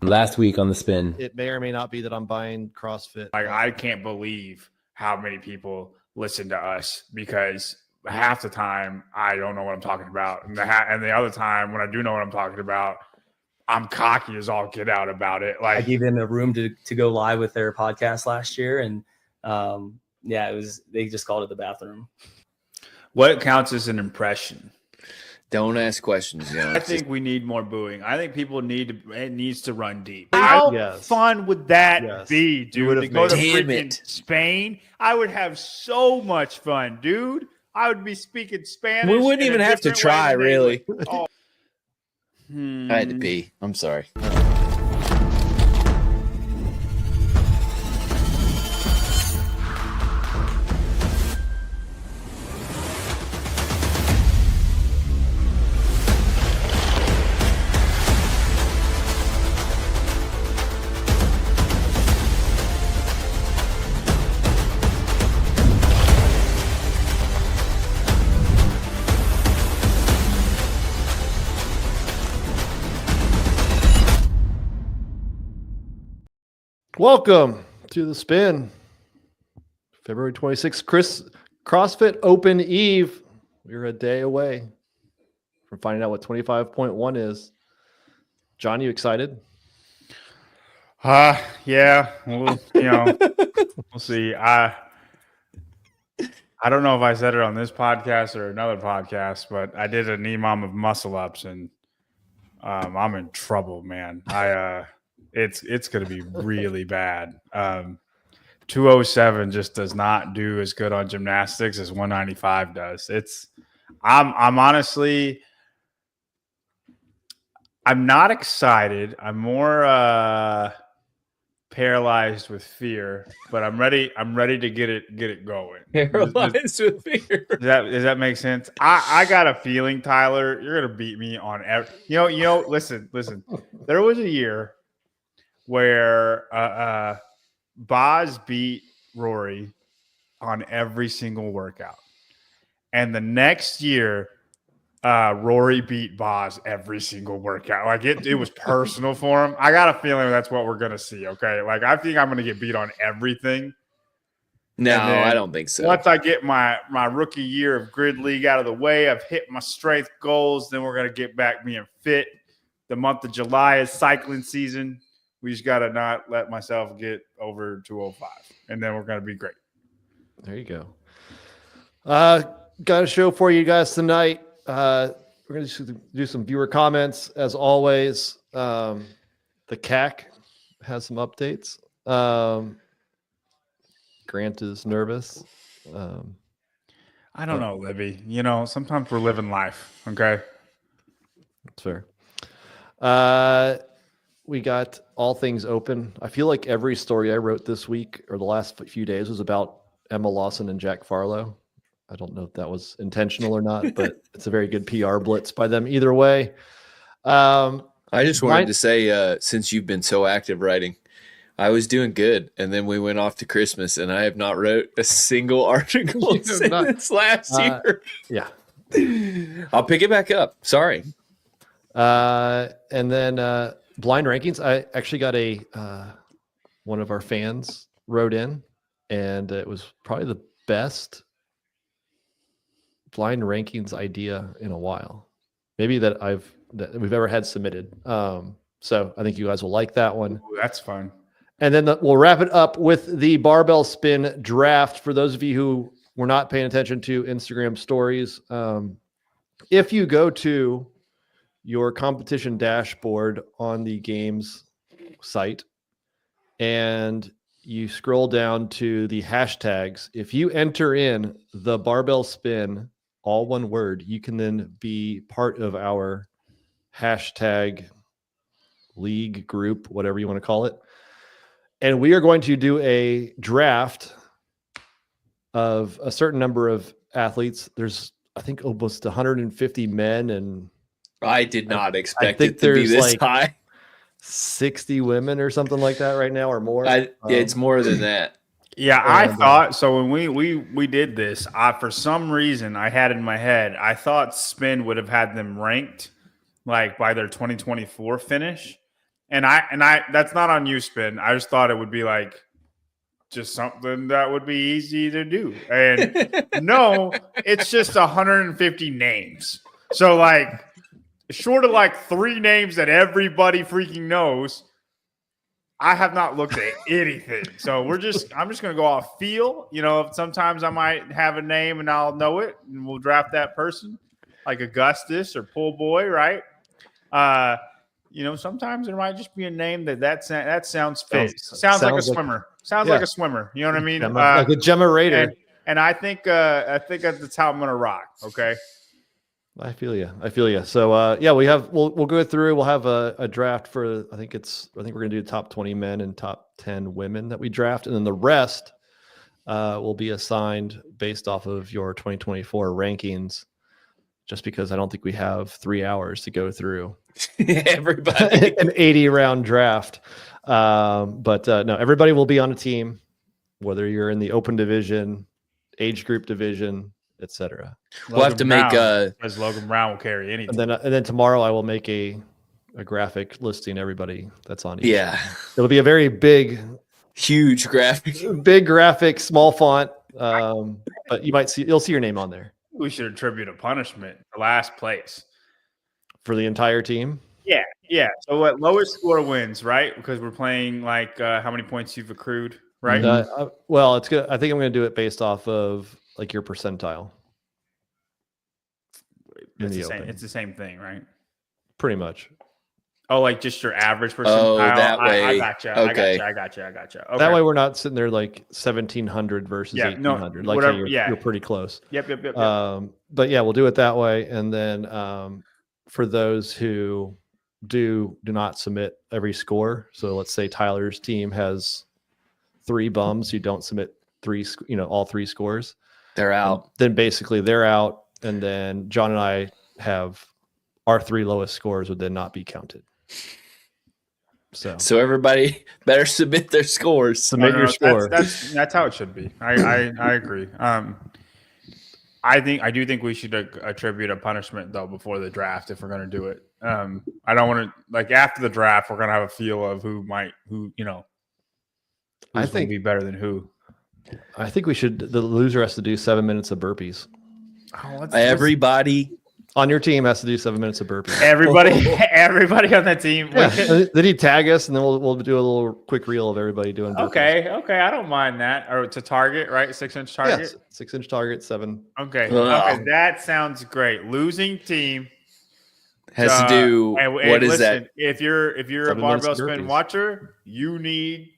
last week on the spin. It may or may not be that I'm buying CrossFit. Like, I can't believe how many people listen to us, because half the time I don't know what I'm talking about. And the other time when I do know what I'm talking about, I'm cocky as all get out about it. Like, I gave them a room to go live with their podcast last year. And they just called it the bathroom. what counts as an impression? Don't ask questions. I think we need more booing. I think people needs to run deep. How fun would that be, dude? To go to freaking Spain, I would have so much fun, dude. I would be speaking Spanish. We wouldn't even have to try, really. Oh. I had to pee. I'm sorry. Welcome to the spin. February 26th, CrossFit Open Eve. We're a day away from finding out what 25.1 is. John, you excited? Yeah. Well, we'll see. I don't know if I said it on this podcast or another podcast, but I did an EMOM of muscle ups, and I'm in trouble, man. It's going to be really bad. 207 just does not do as good on gymnastics as 195 does. I'm honestly, I'm not excited. I'm more paralyzed with fear, but I'm ready to get it going. Paralyzed with fear. Does that make sense? I got a feeling, Tyler, you're going to beat me on every, listen. There was a year where Boz beat Rory on every single workout. And the next year, Rory beat Boz every single workout. Like, it was personal for him. I got a feeling that's what we're going to see, okay? Like, I think I'm going to get beat on everything. No, I don't think so. Once I get my rookie year of Grid League out of the way, I've hit my strength goals, then we're going to get back being fit. The month of July is cycling season. We just got to not let myself get over 205, and then we're going to be great. There you go. Got a show for you guys tonight. We're going to do some viewer comments, as always. The CAC has some updates. Grant is nervous. I don't know, Libby. Sometimes we're living life, okay? That's fair. We got all things open. I feel like every story I wrote this week or the last few days was about Emma Lawson and Jack Farlow. I don't know if that was intentional or not, but it's a very good PR blitz by them either way. I just wanted to say, since you've been so active writing, I was doing good, and then we went off to Christmas, and I have not wrote a single article since last year. Yeah. I'll pick it back up. Sorry. And then blind rankings. I actually got one of our fans wrote in, and it was probably the best blind rankings idea in a while, maybe that we've ever had submitted. So I think you guys will like that one. Ooh, that's fun. And then we'll wrap it up with the barbell spin draft. For those of you who were not paying attention to Instagram stories, if you go to your competition dashboard on the games site and you scroll down to the hashtags, if you enter in the barbell spin, all one word, you can then be part of our hashtag league group, whatever you want to call it. And we are going to do a draft of a certain number of athletes. There's, I think, almost 150 men, and I did not expect it to be this high. 60 women or something like that right now, or more. It's more than that. Yeah, I thought so. When we did this, for some reason I had in my head, I thought Spin would have had them ranked like by their 2024 finish. And I that's not on you, Spin. I just thought it would be like just something that would be easy to do. And no, it's just 150 names. So like short of like 3 names that everybody freaking knows, I have not looked at anything. So I'm just gonna go off feel. Sometimes I might have a name and I'll know it, and we'll draft that person, like Augustus or Pool Boy, right? Sometimes there might just be a name that sounds fit. Sounds like a swimmer. Sounds like a swimmer. You know what I mean? Like a Gemma Raider. And I think that's how I'm gonna rock. Okay. I feel you. So we'll go through. We'll have a draft for. I think we're gonna do top 20 men and top 10 women that we draft, and then the rest will be assigned based off of your 2024 rankings. Just because I don't think we have 3 hours to go through everybody an 80-round draft. But no, everybody will be on a team, whether you're in the open division, age group division, etc. We'll have to make as Logan Brown will carry anything. And then tomorrow I will make a graphic listing everybody that's on each. Yeah. It'll be a very huge graphic. Big graphic, small font. But you'll see your name on there. We should attribute a punishment to last place for the entire team. Yeah. So what lowest score wins, right? Because we're playing like how many points you've accrued, right? It's good. I think I'm going to do it based off of like your percentile. It's the same thing, right? Pretty much. Oh, like just your average percentile. Oh, that way. I gotcha. Okay. I gotcha. Okay. That way we're not sitting there like 1,700 versus 1,800. No, you're pretty close. Yep. But yeah, we'll do it that way. And then for those who do not submit every score. So let's say Tyler's team has 3 bums who don't submit all 3 scores. They're out. Then basically they're out. And then John and I have our 3 lowest scores would then not be counted. So everybody better submit their scores. Submit your score. That's how it should be. I agree. I do think we should attribute a punishment though before the draft if we're going to do it. I don't want to like after the draft we're going to have a feel of who I think be better than who. I think the loser has to do 7 minutes of burpees. Everybody on your team has to do 7 minutes of burpees. Everybody on that team. Yeah. Then he tag us, and then we'll do a little quick reel of everybody doing burpees. Okay. I don't mind that. Or to target, right? 6-inch target. Yes, 6-inch target, 7. Okay. Okay, that sounds great. Losing team has to do. What is that? If you're a barbell spin watcher, you need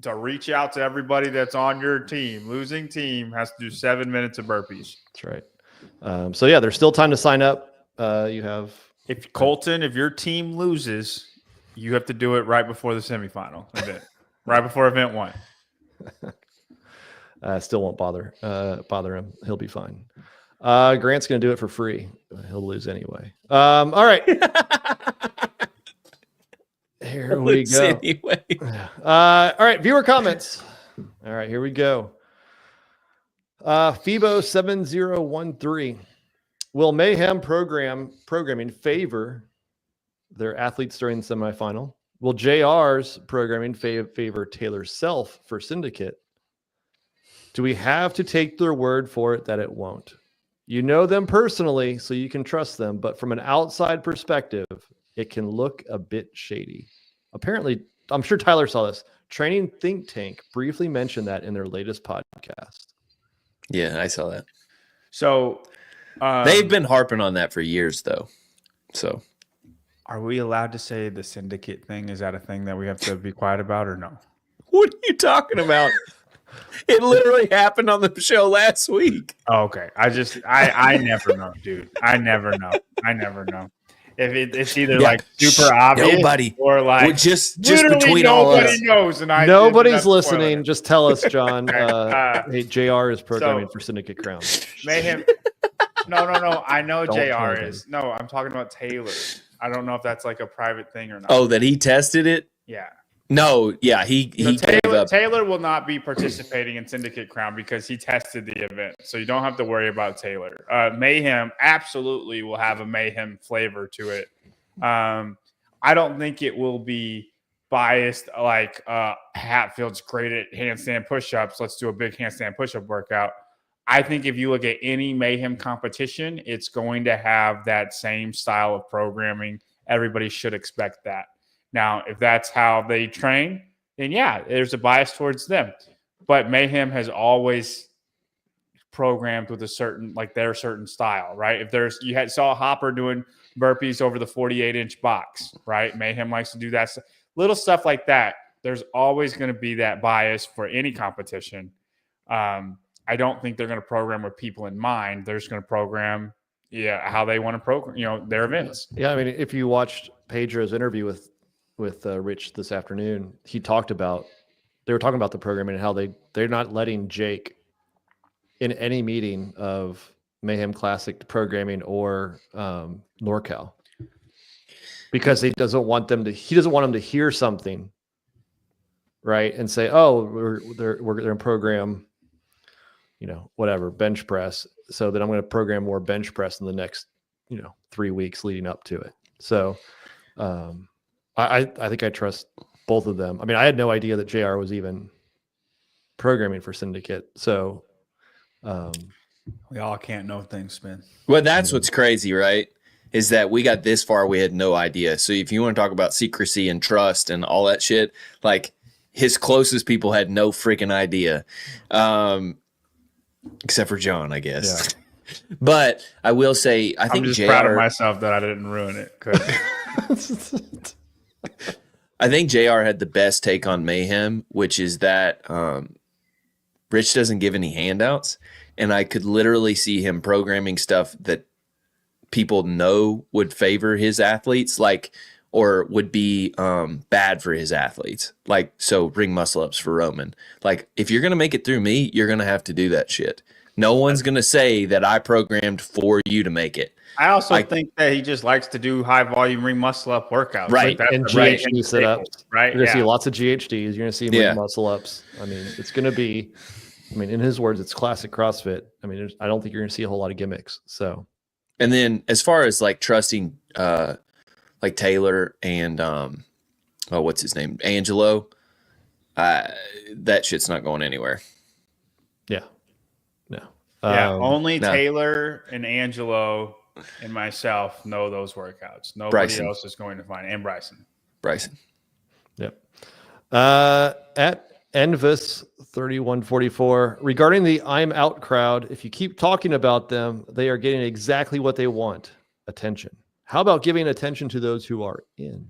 to reach out to everybody that's on your team. Losing team has to do 7 minutes of burpees. That's right. So yeah, there's still time to sign up. You have if your team loses, you have to do it right before the semifinal event, right before event 1. Still won't bother him. He'll be fine. Grant's going to do it for free. He'll lose anyway. All right. Here we go. Anyway. All right. Viewer comments. All right. Here we go. FIBO 7013. Will Mayhem programming favor their athletes during the semifinal? Will JR's programming favor Taylor's self for Syndicate? Do we have to take their word for it that it won't? You know them personally, so you can trust them, but from an outside perspective, it can look a bit shady. Apparently, I'm sure Tyler saw this. Training Think Tank briefly mentioned that in their latest podcast. Yeah, I saw that. So they've been harping on that for years, though. So, are we allowed to say the Syndicate thing? Is that a thing that we have to be quiet about, or no? What are you talking about? It literally happened on the show last week. Oh, okay. I never know, dude. I never know. If it's either like super obvious nobody, or like just between all of us. Nobody knows. And nobody's listening. Just tell us, John. Hey, JR is programming for Syndicate Crown. Mayhem. No. I know JR is. No, I'm talking about Taylor. I don't know if that's like a private thing or not. Oh, that he tested it? Yeah. No, yeah, he gave up. Taylor will not be participating in Syndicate Crown because he tested the event, so you don't have to worry about Taylor. Mayhem absolutely will have a Mayhem flavor to it. I I don't think it will be biased like Hatfield's great at handstand push-ups. Let's do a big handstand push-up workout. I think if you look at any Mayhem competition, it's going to have that same style of programming. Everybody should expect that. Now, if that's how they train, then yeah, there's a bias towards them. But Mayhem has always programmed with a certain, like their certain style, right? If there's, saw Hopper doing burpees over the 48-inch box, right? Mayhem likes to do that. Little stuff like that. There's always going to be that bias for any competition. I don't think they're going to program with people in mind. They're just going to program, how they want to program, their events. Yeah, I mean, if you watched Pedro's interview with Rich this afternoon, they were talking about the programming and how they're not letting Jake in any meeting of Mayhem Classic programming or NorCal, because he doesn't want them to hear something, right, and say, oh, we're going to program, whatever, bench press. So then I'm going to program more bench press in the next, 3 weeks leading up to it. So I think I trust both of them. I mean, I had no idea that JR was even programming for Syndicate. So we all can't know things, Spin. Well, that's what's crazy, right? Is that we got this far, we had no idea. So if you want to talk about secrecy and trust and all that shit, like his closest people had no freaking idea. Except for John, I guess. Yeah. But I will say, I think I'm just JR, proud of myself that I didn't ruin it. I think JR had the best take on Mayhem, which is that Rich doesn't give any handouts. And I could literally see him programming stuff that people know would favor his athletes, or would be bad for his athletes. Like, so ring muscle ups for Roman. Like, if you're going to make it through me, you're going to have to do that shit. No one's going to say that I programmed for you to make it. I also think that he just likes to do high volume ring muscle up workouts. Right. Like and GHD setups. Right. You're going to see lots of GHDs. You're going to see ring muscle ups. I mean, it's going to be, in his words, it's classic CrossFit. I mean, I don't think you're going to see a whole lot of gimmicks. So, and then as far as like trusting, like Taylor and what's his name, Angelo, that shit's not going anywhere. Yeah, no, only Taylor and Angelo and myself know those workouts. Nobody else is going to find, and Bryson. Yep. At Envis 3144, regarding the I'm out crowd, if you keep talking about them, they are getting exactly what they want: attention. How about giving attention to those who are in?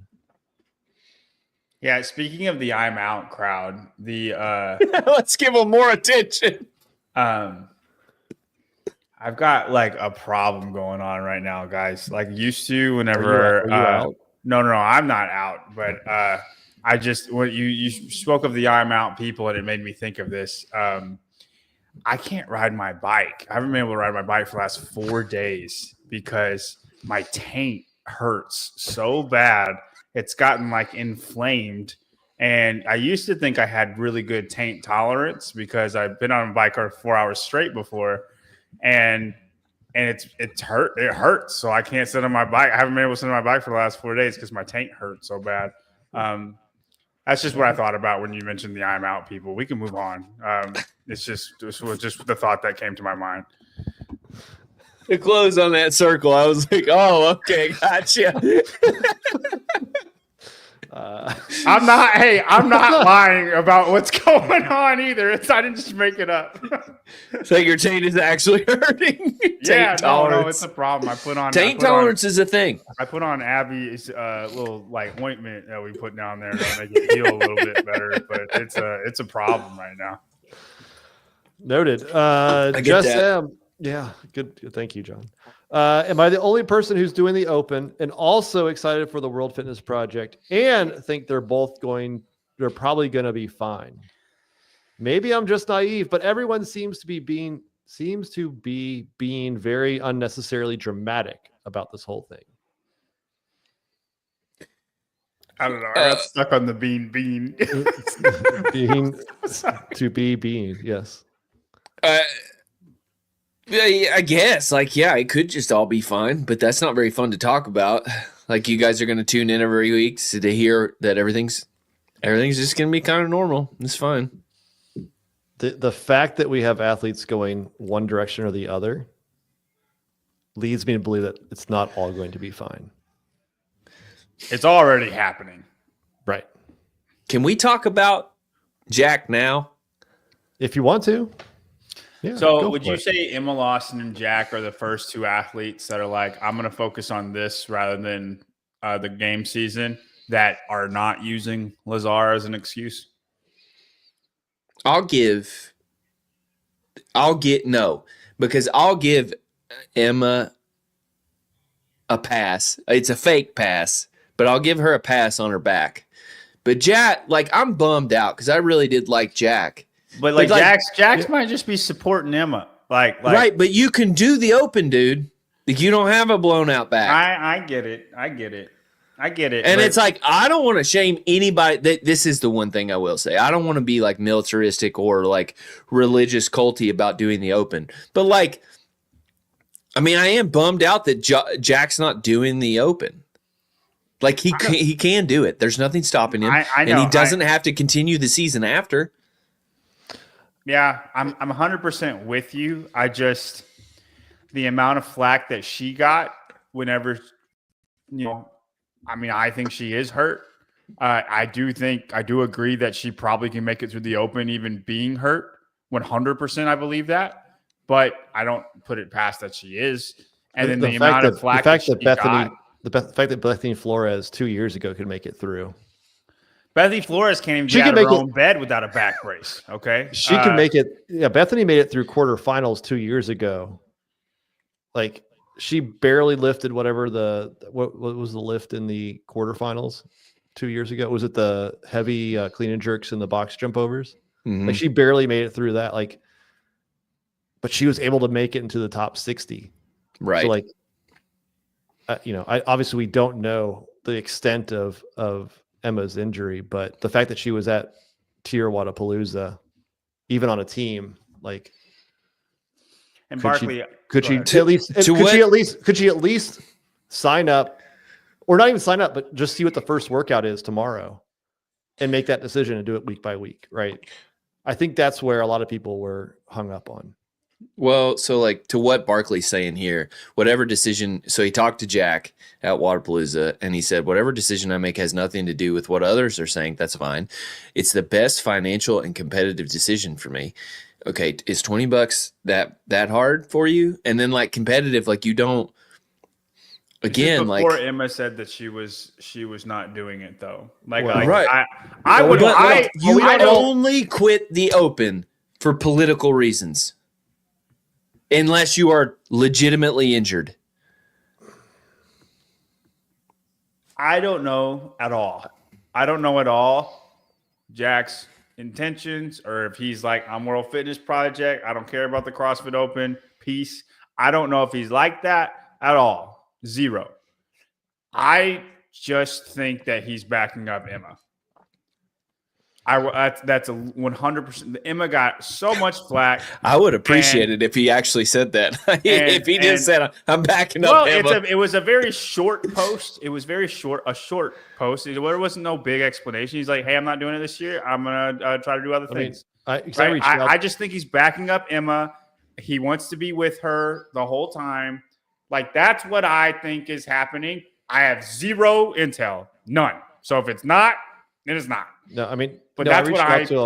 Yeah, speaking of the I'm out crowd, let's give them more attention. I've got like a problem going on right now, guys. Like used to whenever are you out? No, I'm not out, but I just when you spoke of the I'm out people and it made me think of this. I can't ride my bike. I haven't been able to ride my bike for the last 4 days because my taint hurts so bad. It's gotten like inflamed. And I used to think I had really good taint tolerance because I've been on a bike for 4 hours straight before. And it's hurt. It hurts. So I can't sit on my bike. I haven't been able to sit on my bike for the last 4 days because my taint hurts so bad. That's just what I thought about when you mentioned the I'm out people. We can move on. This was just the thought that came to my mind. To close on that circle, I was like, oh, okay, gotcha. I'm not lying about what's going on either. I didn't just make it up. So your taint is actually hurting? No, it's a problem. I put on taint tolerance is a thing. I put on Abby's little like ointment that we put down there to make it heal a little bit better, but it's a problem right now. Noted. Just yeah, good. Thank you, John. Am I the only person who's doing the open and also excited for the World Fitness Project and think they're probably going to be fine? Maybe I'm just naive, but everyone seems to be being very unnecessarily dramatic about this whole thing. I don't know. I got stuck on the bean. Being to be being, yes. Yeah, I guess. It could just all be fine, but that's not very fun to talk about. Like you guys are going to tune in every week to hear that everything's just going to be kind of normal. It's fine. The fact that we have athletes going one direction or the other leads me to believe that it's not all going to be fine. It's already happening. Right. Can we talk about Jack now? If you want to. Yeah, so would you say Emma Lawson and Jack are the first two athletes that are like, I'm going to focus on this rather than the game season, that are not using Lazar as an excuse? I'll give Emma a pass. It's a fake pass, but I'll give her a pass on her back. But Jack, like, I'm bummed out because I really did like Jack. But Jax might just be supporting Emma. Like right, but you can do the open, dude. Like, you don't have a blown out back. I get it. And it's like, I don't want to shame anybody. This is the one thing I will say. I don't want to be like militaristic or like religious culty about doing the open. But like, I mean, I am bummed out that Jack's not doing the open. Like he can do it. There's nothing stopping him. I know, and he doesn't have to continue the season after. Yeah, I'm 100% with you. I just, the amount of flack that she got whenever, I think she is hurt. I do agree that she probably can make it through the open, even being hurt. 100%, I believe that. But I don't put it past that she is. And then the amount of flack the fact that Bethany Flores 2 years ago could make it through. Bethany Flores can't even get out of her own bed without a back brace. Okay, she can make it. Yeah, Bethany made it through quarterfinals 2 years ago. Like, she barely lifted whatever what was the lift in the quarterfinals 2 years ago? Was it the heavy clean and jerks and the box jump overs? Mm-hmm. Like, she barely made it through that. Like, but she was able to make it into the top 60. Right. So like, obviously we don't know the extent of Emma's injury, but the fact that she was at Tier Wadapalooza, even on a team, like, and Barkley, could she at least sign up, or not even sign up, but just see what the first workout is tomorrow and make that decision and do it week by week, right? I think that's where a lot of people were hung up on. Well, so like, to what Barkley's saying here, whatever decision, so he talked to Jack at Waterpalooza and he said, whatever decision I make has nothing to do with what others are saying. That's fine. It's the best financial and competitive decision for me. Okay. Is $20 that hard for you? And then like competitive, like you don't, again, before like Emma said that she was not doing it though. Like, well, right. I'd only quit the open for political reasons. Unless you are legitimately injured. I don't know at all. I don't know at all Jack's intentions, or if he's like, I'm World Fitness Project, I don't care about the CrossFit Open, peace. I don't know if he's like that at all. Zero. I just think that he's backing up Emma. That's a 100%. Emma got so much flack. I would appreciate it if he actually said that. If he just said, "I'm backing up Emma." It was a very short post. It was very short, a short post. There wasn't no big explanation. He's like, "Hey, I'm not doing it this year. I'm gonna try to do other things." I just think he's backing up Emma. He wants to be with her the whole time. Like, that's what I think is happening. I have zero intel, none. So if it's not, it is not. No, I mean, but that's what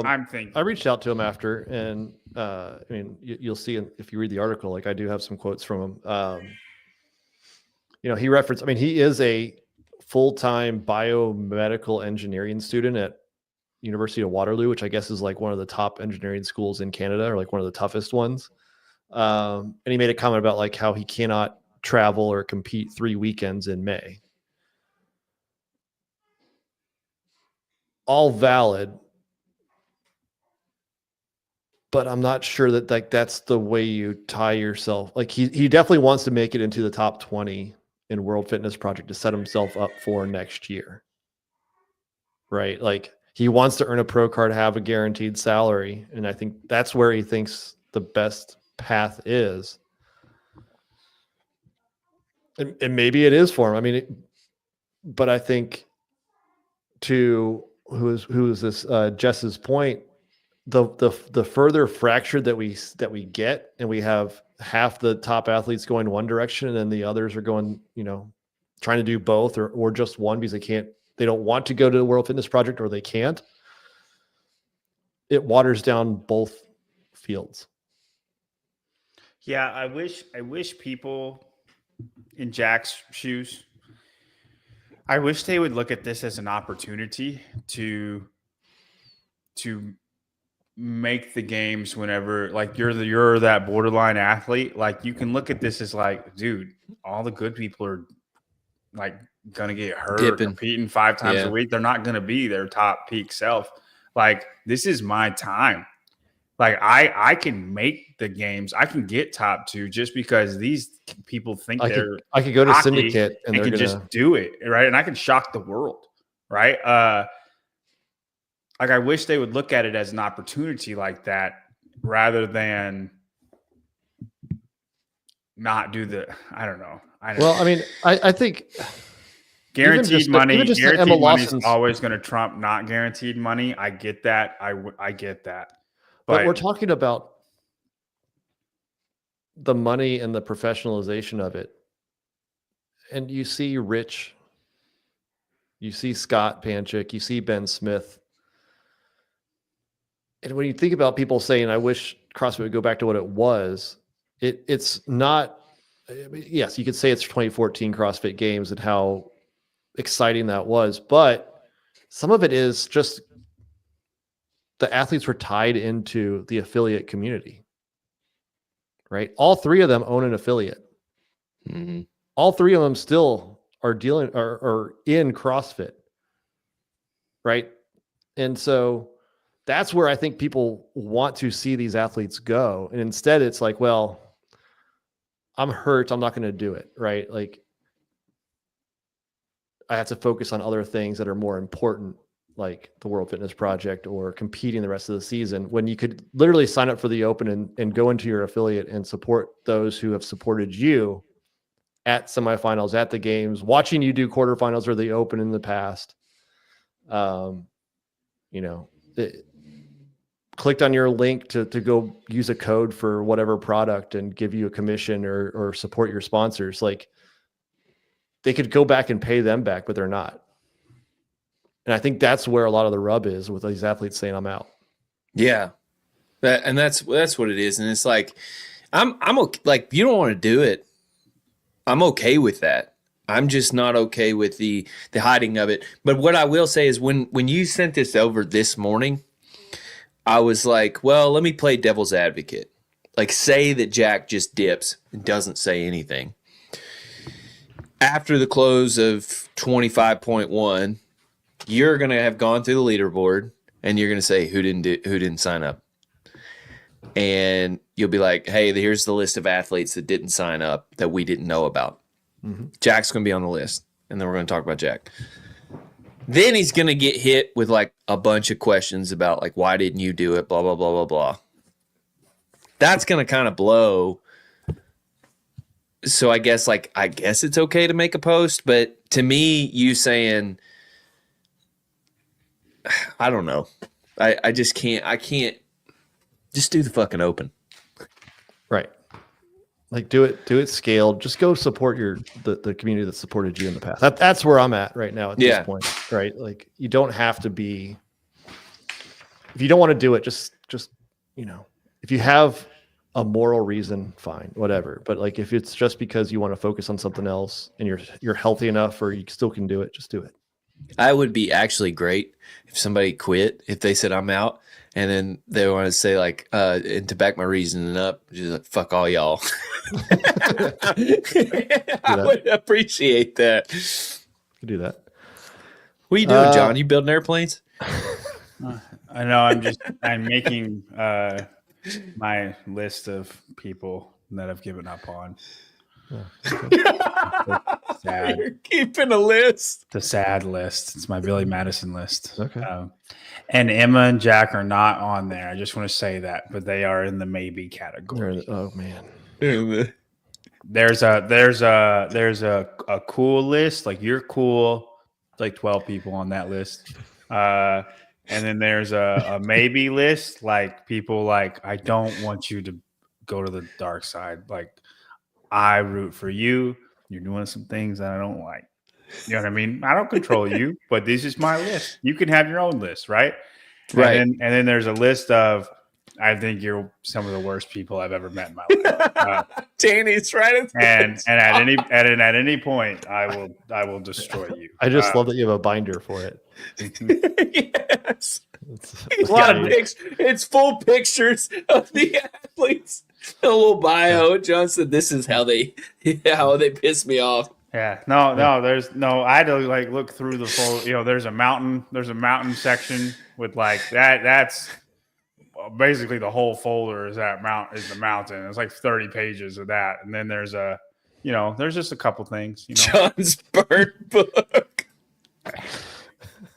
I'm thinking. I reached out to him after, and you'll see if you read the article, like, I do have some quotes from him. He referenced, he is a full-time biomedical engineering student at University of Waterloo, which I guess is like one of the top engineering schools in Canada, or like one of the toughest ones. And he made a comment about like how he cannot travel or compete 3 weekends in May. All valid, but I'm not sure that like that's the way you tie yourself. Like, he definitely wants to make it into the top 20 in World Fitness Project to set himself up for next year, right? Like, he wants to earn a pro card, have a guaranteed salary, and I think that's where he thinks the best path is. And maybe it is for him. But I think to who is this Jess's point, the further fractured that we get, and we have half the top athletes going one direction and then the others are going, trying to do both or just one because they don't want to go to the World Fitness Project or they can't. It waters down both fields. Yeah, I wish people in Jack's shoes, I wish they would look at this as an opportunity to make the games whenever, like, you're that borderline athlete. Like, you can look at this as like, dude, all the good people are like gonna get hurt or competing 5 times a week. They're not gonna be their top peak self. Like, this is my time. Like, I can make the games. I can get top 2 just because these people think I could go to Syndicate and they're just do it, right? And I can shock the world, right? Like, I wish they would look at it as an opportunity like that rather than not do the. I don't know. I think guaranteed money is always going to trump not guaranteed money. I get that. I get that. But we're talking about the money and the professionalization of it. And you see Rich, you see Scott Panchik, you see Ben Smith. And when you think about people saying, I wish CrossFit would go back to what it was, it's not, yes, you could say it's 2014 CrossFit Games and how exciting that was, but some of it is just the athletes were tied into the affiliate community, right? All 3 of them own an affiliate. Mm-hmm. All 3 of them still are in CrossFit, right? And so that's where I think people want to see these athletes go. And instead it's like, well, I'm hurt, I'm not going to do it, right? Like, I have to focus on other things that are more important, like the World Fitness Project or competing the rest of the season, when you could literally sign up for the Open and go into your affiliate and support those who have supported you at semifinals, at the games, watching you do quarterfinals or the Open in the past. Clicked on your link to go use a code for whatever product and give you a commission or support your sponsors. Like, they could go back and pay them back, but they're not. And I think that's where a lot of the rub is with these athletes saying, I'm out. Yeah. That's what it is. And it's like, I'm okay. Like, you don't want to do it. I'm okay with that. I'm just not okay with the hiding of it. But what I will say is when you sent this over this morning, I was like, well, let me play devil's advocate. Like, say that Jack just dips and doesn't say anything. After the close of 25.1, you're going to have gone through the leaderboard and you're going to say who didn't sign up. And you'll be like, hey, here's the list of athletes that didn't sign up that we didn't know about. Mm-hmm. Jack's going to be on the list. And then we're going to talk about Jack. Then he's going to get hit with like a bunch of questions about like, why didn't you do it? Blah, blah, blah, blah, blah. That's going to kind of blow. So I guess it's okay to make a post. But to me, you saying, I don't know. I just can't. I can't just do the fucking Open. Right. Like, do it scaled. Just go support the community that supported you in the past. That's where I'm at right now at this point. Right. Like, you don't have to be, if you don't want to do it, just, if you have a moral reason, fine, whatever. But like, if it's just because you want to focus on something else and you're healthy enough or you still can do it, just do it. I would be actually great if somebody quit, if they said I'm out, and then they want to say like, and to back my reasoning up, just like, fuck all y'all. I would appreciate that. You do that. What are you doing, John? You building airplanes? I know. I'm making my list of people that I've given up on. Sad. You're keeping a list. It's a sad list. It's my Billy Madison list. Okay. And Emma and Jack are not on there. I just want to say that, but they are in the maybe category. Oh man. There's a cool list. Like, you're cool. like 12 people on that list. And then there's a maybe list, like people like, I don't want you to go to the dark side. Like, I root for you. You're doing some things that I don't like. You know what I mean? I don't control you, but this is my list. You can have your own list, right? Right. And then there's a list of, I think you're some of the worst people I've ever met in my life. Danny's right. And at any point, I will destroy you. I just love that you have a binder for it. Yes. It's A lot of pictures. It's full pictures of the athletes. A little bio. John said, "This is how they piss me off." Yeah. No. There's no. I had to like look through the full. You know, there's a mountain section with like that. That's basically the whole folder is the mountain. It's like 30 pages of that, and then there's there's just a couple things. You know, John's burnt book.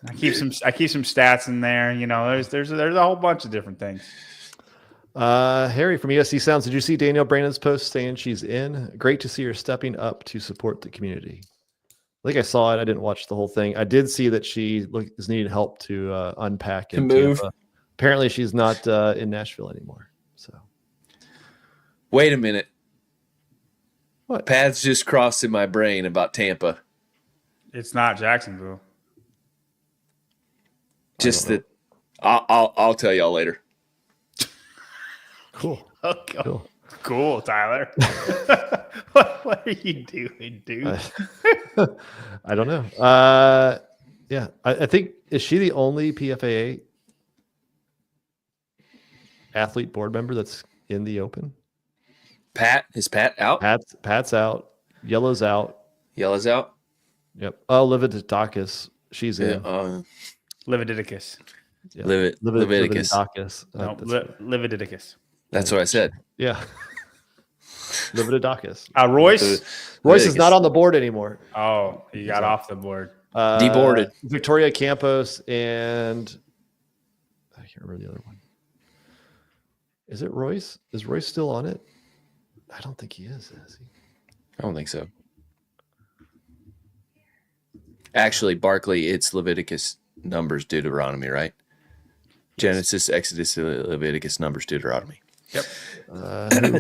I keep some stats in there. You know, there's a whole bunch of different things. Harry from ESC Sounds, did you see Danielle Brandon's post saying she's in? Great to see her stepping up to support the community. I think I saw it. I didn't watch the whole thing. I did see that she is needing help to unpack and move. Apparently, she's not in Nashville anymore. So, wait a minute. What? Paths just crossed in my brain about Tampa. It's not Jacksonville. Just that. I'll tell y'all later. Cool. Okay. Cool, Tyler. What are you doing, dude? I don't know. Yeah, I think, is she the only PFAA athlete board member that's in the open? Is Pat out? Pat's out. Yellow's out. Yellow's out. Yep. Oh, Lividakis. She's in. Lividicus. Yeah. Leviticus. Lividakis. No, Lividicus. That's what I said. Yeah. Lividakis. Royce. Royce is not on the board anymore. Oh, he got off the board. Deboarded. Victoria Campos and I can't remember the other one. Is it Royce? Is Royce still on it? I don't think he is he? I don't think so. Actually, Barkley, it's Leviticus, Numbers, Deuteronomy, right? Genesis, Exodus, Leviticus, Numbers, Deuteronomy. Yep.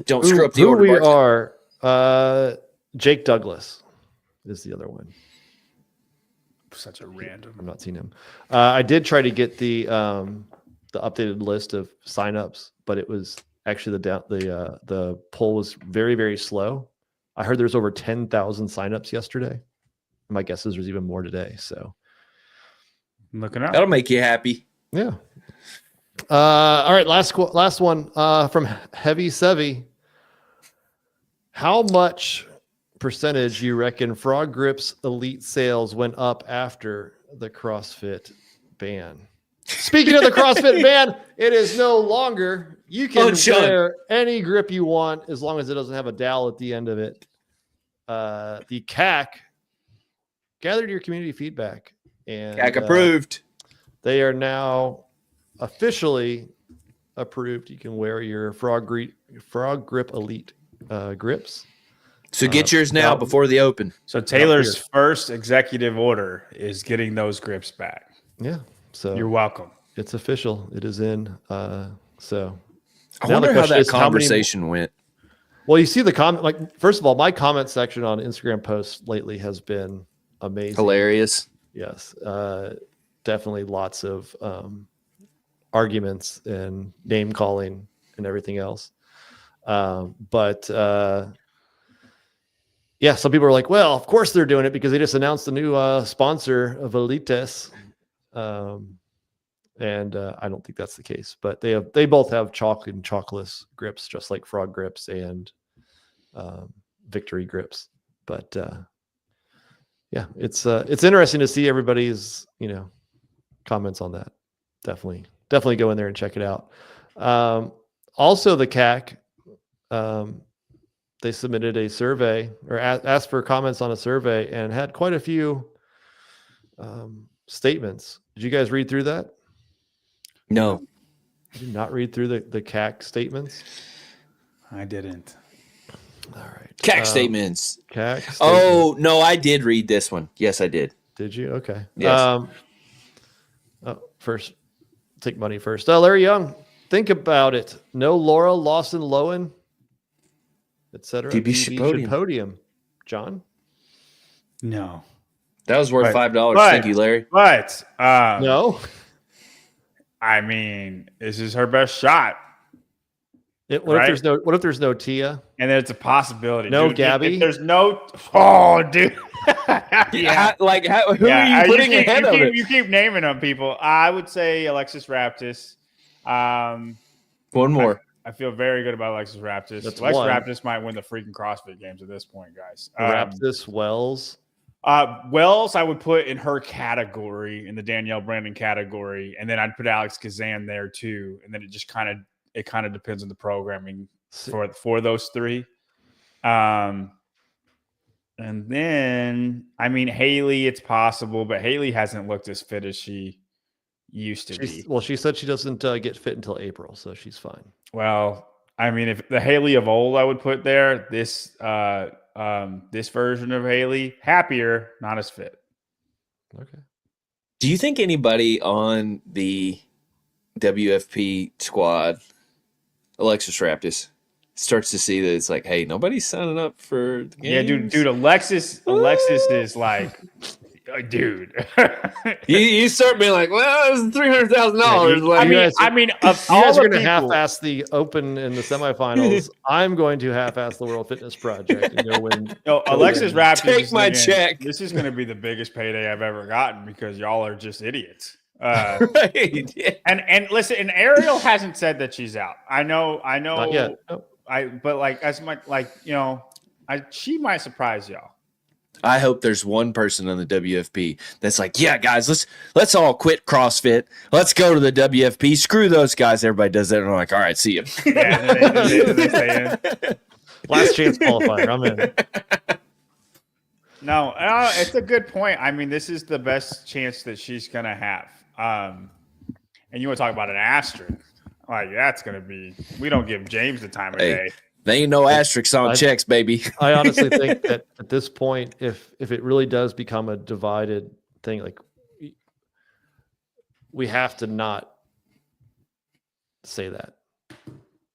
Don't screw up the who order. We Barkley. are Jake Douglas is the other one. Such a random. I'm not seeing him. I did try to get the updated list of signups, but it was actually the poll was very, very slow. I heard there's over 10,000 signups yesterday. My guess is there's even more today. So looking out. That'll make you happy. Yeah. All right. Last one from Heavy Sevy. How much percentage you reckon Frog Grips Elite sales went up after the CrossFit ban? Speaking of the CrossFit ban, it is no longer. You can wear any grip you want as long as it doesn't have a dowel at the end of it. The CAC gathered your community feedback and CAC approved. They are now officially approved. You can wear your Frog Grip Elite grips. So get yours now before the open. So Taylor's first executive order is getting those grips back. Yeah. So you're welcome. It's official. It is in. So I wonder how that conversation went. Well, you see the comment. Like, first of all, my comment section on Instagram posts lately has been amazing, hilarious. Yes, definitely lots of arguments and name calling and everything else. But yeah, some people are like, well, of course they're doing it because they just announced the new sponsor of Elites. And I don't think that's the case, but they both have chalk and chalkless grips, just like Frog Grips and Victory grips. But yeah, it's interesting to see everybody's comments on that. Definitely go in there and check it out. Also, the CAC they submitted a survey or asked for comments on a survey and had quite a few statements. Did you guys read through that? No. Did you not read through the CAC statements? I didn't. All right. CAC statements. CAC statements. Oh, no, I did read this one. Yes, I did. Did you? Okay. Yes. First, take money first. Larry Young, think about it. No Laura, Lawson, Lowen, etc. DB should podium. John? No. That was worth $5. Thank you, Larry. But no. I mean, this is her best shot. What if there's no Tia? And there's a possibility. No dude, Gabby? If there's no dude. Yeah. Who are you putting ahead of it? You keep naming them, people. I would say Alexis Raptis. One more. I feel very good about Alexis Raptis. That's Alexis one. Raptis might win the freaking CrossFit games at this point, guys. Raptis, Wells. Wells, I would put in her category, in the Danielle Brandon category, and then I'd put Alex Kazan there too. And then it kind of depends on the programming for those three. And then, I mean, Haley, it's possible, but Haley hasn't looked as fit as she used to be. Well, she said she doesn't get fit until April, so she's fine. Well, I mean, if the Haley of old I would put there, this version of Haley, happier, not as fit. Okay. Do you think anybody on the WFP squad, Alexis Raptis, starts to see that it's like, hey, nobody's signing up for the games? Yeah, dude, Alexis is like, dude. you start being like, well, it's $300,000. Yeah, I mean, you guys are going to half-ass the Open in the semifinals. I'm going to half-ass the World Fitness Project and go win. Alexis Raptis, take my check. This is going to be the biggest payday I've ever gotten because y'all are just idiots. Right. Yeah. And listen, and Ariel hasn't said that she's out. I know. Not yet. Nope. She might surprise y'all. I hope there's one person on the WFP that's like, yeah, guys, let's all quit CrossFit. Let's go to the WFP. Screw those guys. Everybody does that. And I'm like, all right, see you. Yeah, they stay in. Last chance qualifier. I'm in. No, it's a good point. I mean, this is the best chance that she's going to have. And you want to talk about an asterisk. Like, that's going to be – we don't give James the time of day. There ain't no asterisks on checks, baby. I honestly think that at this point, if it really does become a divided thing, like we have to not say that.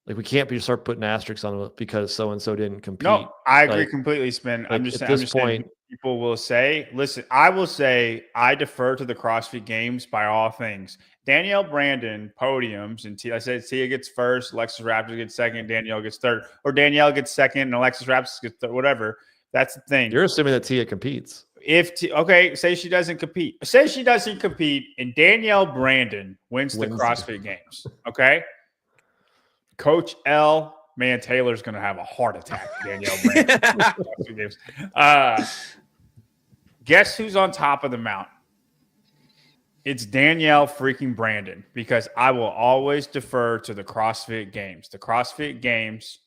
Like we can't start putting asterisks on it because so and so didn't compete. No, I agree completely, Spin. I'm just saying people will say, listen, I will say I defer to the CrossFit Games by all things. Danielle Brandon podiums, and I said Tia gets first, Alexis Raptis gets second, Danielle gets third, or Danielle gets second and Alexis Raptis gets third, whatever. That's the thing. You're assuming that Tia competes. Say she doesn't compete. Say she doesn't compete, and Danielle Brandon wins the CrossFit Games. Okay, Coach L. Man, Taylor's going to have a heart attack. Danielle Brandon. Guess who's on top of the mountain? It's Danielle freaking Brandon, because I will always defer to the CrossFit Games. The CrossFit Games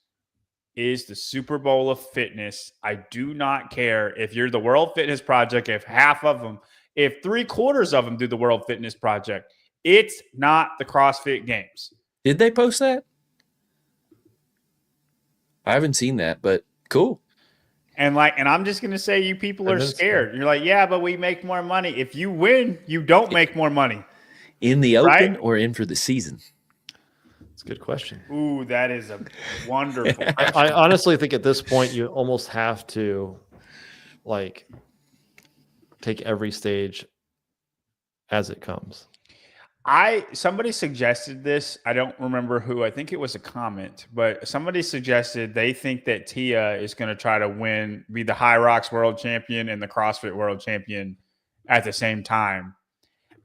is the Super Bowl of fitness. I do not care if you're the World Fitness Project, if half of them, if 3/4 of them do the World Fitness Project. It's not the CrossFit Games. Did they post that? I haven't seen that, but cool. And I'm just going to say, you people are scared. You're like, yeah, but we make more money. If you win, you don't make more money. In the Open or in for the season? That's a good question. Ooh, that is a wonderful question. I honestly think at this point, you almost have to take every stage as it comes. Somebody suggested this. I don't remember who. I think it was a comment, but somebody suggested they think that Tia is going to try to be the High Rocks World Champion and the CrossFit World Champion at the same time.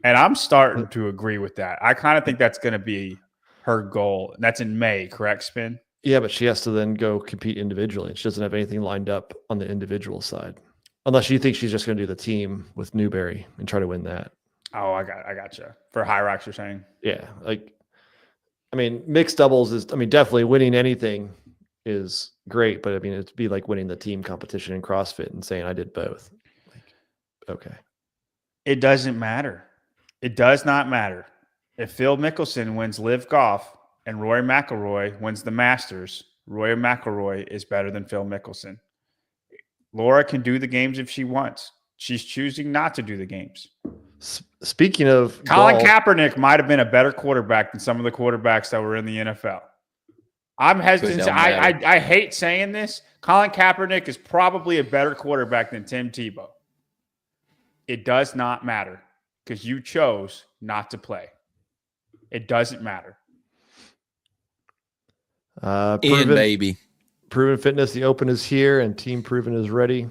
And I'm starting to agree with that. I kind of think that's going to be her goal. And that's in May, correct, Spin? Yeah, but she has to then go compete individually. She doesn't have anything lined up on the individual side. Unless you think she's just going to do the team with Newberry and try to win that. Oh, I got you. For High Rocks, you're saying? Yeah. Mixed doubles is, definitely winning anything is great, but it'd be like winning the team competition in CrossFit and saying I did both. Okay. It doesn't matter. It does not matter. If Phil Mickelson wins Live Golf and Rory McIlroy wins the Masters, Rory McIlroy is better than Phil Mickelson. Laura can do the games if she wants. She's choosing not to do the games. Speaking of Colin golf, Kaepernick might have been a better quarterback than some of the quarterbacks that were in the NFL. I'm hesitant. I hate saying this. Colin Kaepernick is probably a better quarterback than Tim Tebow. It does not matter because you chose not to play. It doesn't matter. Proven Fitness, the Open is here, and Team Proven is ready.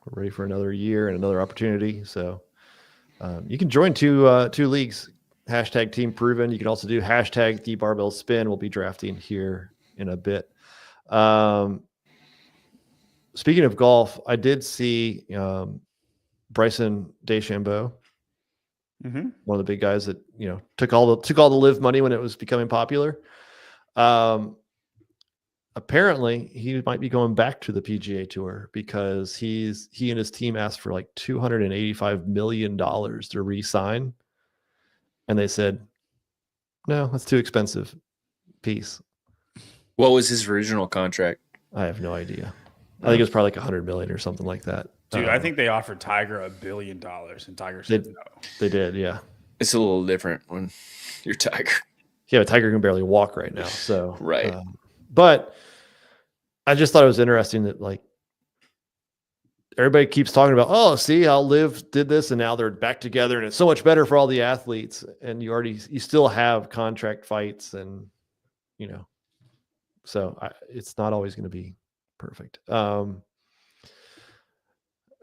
We're ready for another year and another opportunity. So you can join two leagues. Hashtag Team Proven. You can also do hashtag the Barbell Spin. We'll be drafting here in a bit. Speaking of golf, I did see Bryson DeChambeau, one of the big guys that took all the live money when it was becoming popular. Apparently, he might be going back to the PGA Tour because he and his team asked for like $285 million to re-sign. And they said, no, that's too expensive. Peace. What was his original contract? I have no idea. I think it was probably like $100 million or something like that. Dude, I think they offered Tiger $1 billion, and Tiger said no. They did, yeah. It's a little different when you're Tiger. Yeah, but Tiger can barely walk right now. So right. But I just thought it was interesting that like everybody keeps talking about, oh, see how Liv did this and now they're back together and it's so much better for all the athletes. And you still have contract fights and, so it's not always going to be perfect. All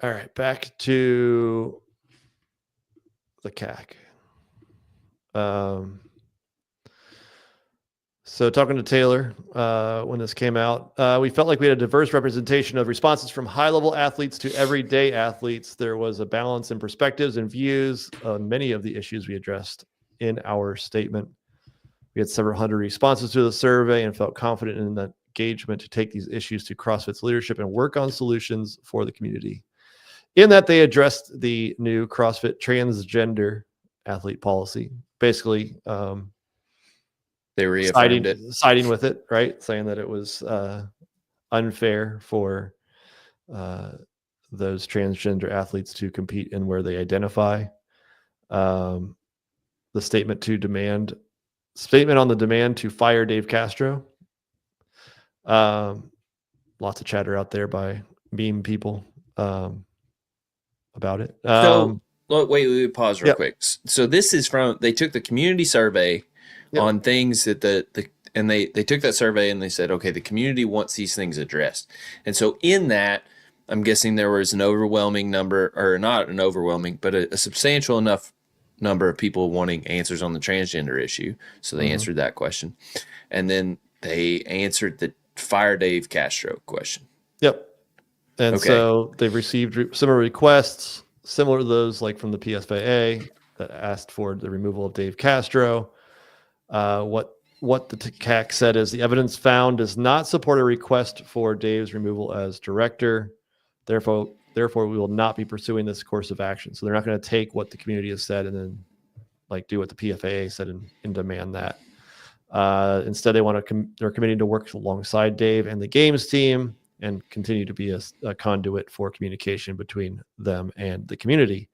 right, back to the CAC. So talking to Taylor when this came out, we felt like we had a diverse representation of responses from high-level athletes to everyday athletes. There was a balance in perspectives and views on many of the issues we addressed in our statement. We had several hundred responses to the survey and felt confident in the engagement to take these issues to CrossFit's leadership and work on solutions for the community. In that, they addressed the new CrossFit transgender athlete policy. Basically, they reaffirmed siding with it, right? Saying that it was unfair for those transgender athletes to compete in where they identify. The statement on the demand to fire Dave Castro. Lots of chatter out there by meme people about it. Wait, pause real quick. So this is they took the community survey on things that they took that survey and they said, okay, the community wants these things addressed. And so in that, I'm guessing there was an overwhelming number, or not an overwhelming, but a substantial enough number of people wanting answers on the transgender issue. So they answered that question. And then they answered the fire Dave Castro question. Yep. And so they've received similar requests, similar to those like from the PFAA that asked for the removal of Dave Castro. What the CAC said is the evidence found does not support a request for Dave's removal as director. Therefore, we will not be pursuing this course of action. So they're not going to take what the community has said and then like do what the PFAA said and demand that. Instead, they're committing to work alongside Dave and the games team and continue to be a conduit for communication between them and the community.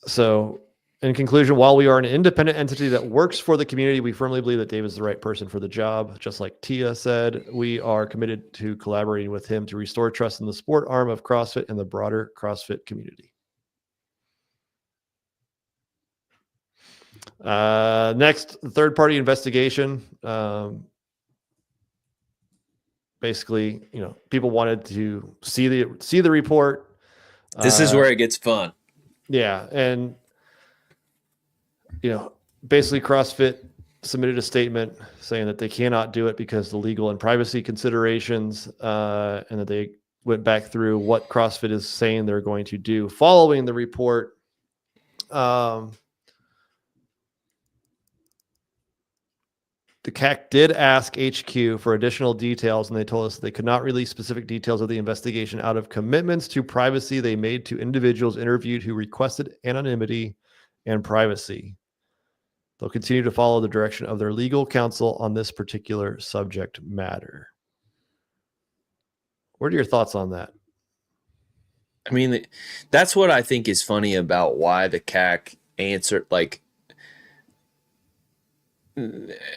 So in conclusion, while we are an independent entity that works for the community, we firmly believe that Dave is the right person for the job. Just like Tia said, we are committed to collaborating with him to restore trust in the sport arm of CrossFit and the broader CrossFit community. Next, third-party investigation. Basically, people wanted to see the report. This is where it gets fun. Yeah, and basically CrossFit submitted a statement saying that they cannot do it because of the legal and privacy considerations, and that they went back through what CrossFit is saying they're going to do following the report. The CAC did ask HQ for additional details, and they told us they could not release specific details of the investigation out of commitments to privacy they made to individuals interviewed who requested anonymity and privacy. They'll continue to follow the direction of their legal counsel on this particular subject matter. What are your thoughts on that? I mean, that's what I think is funny about why the CAC answered. Like,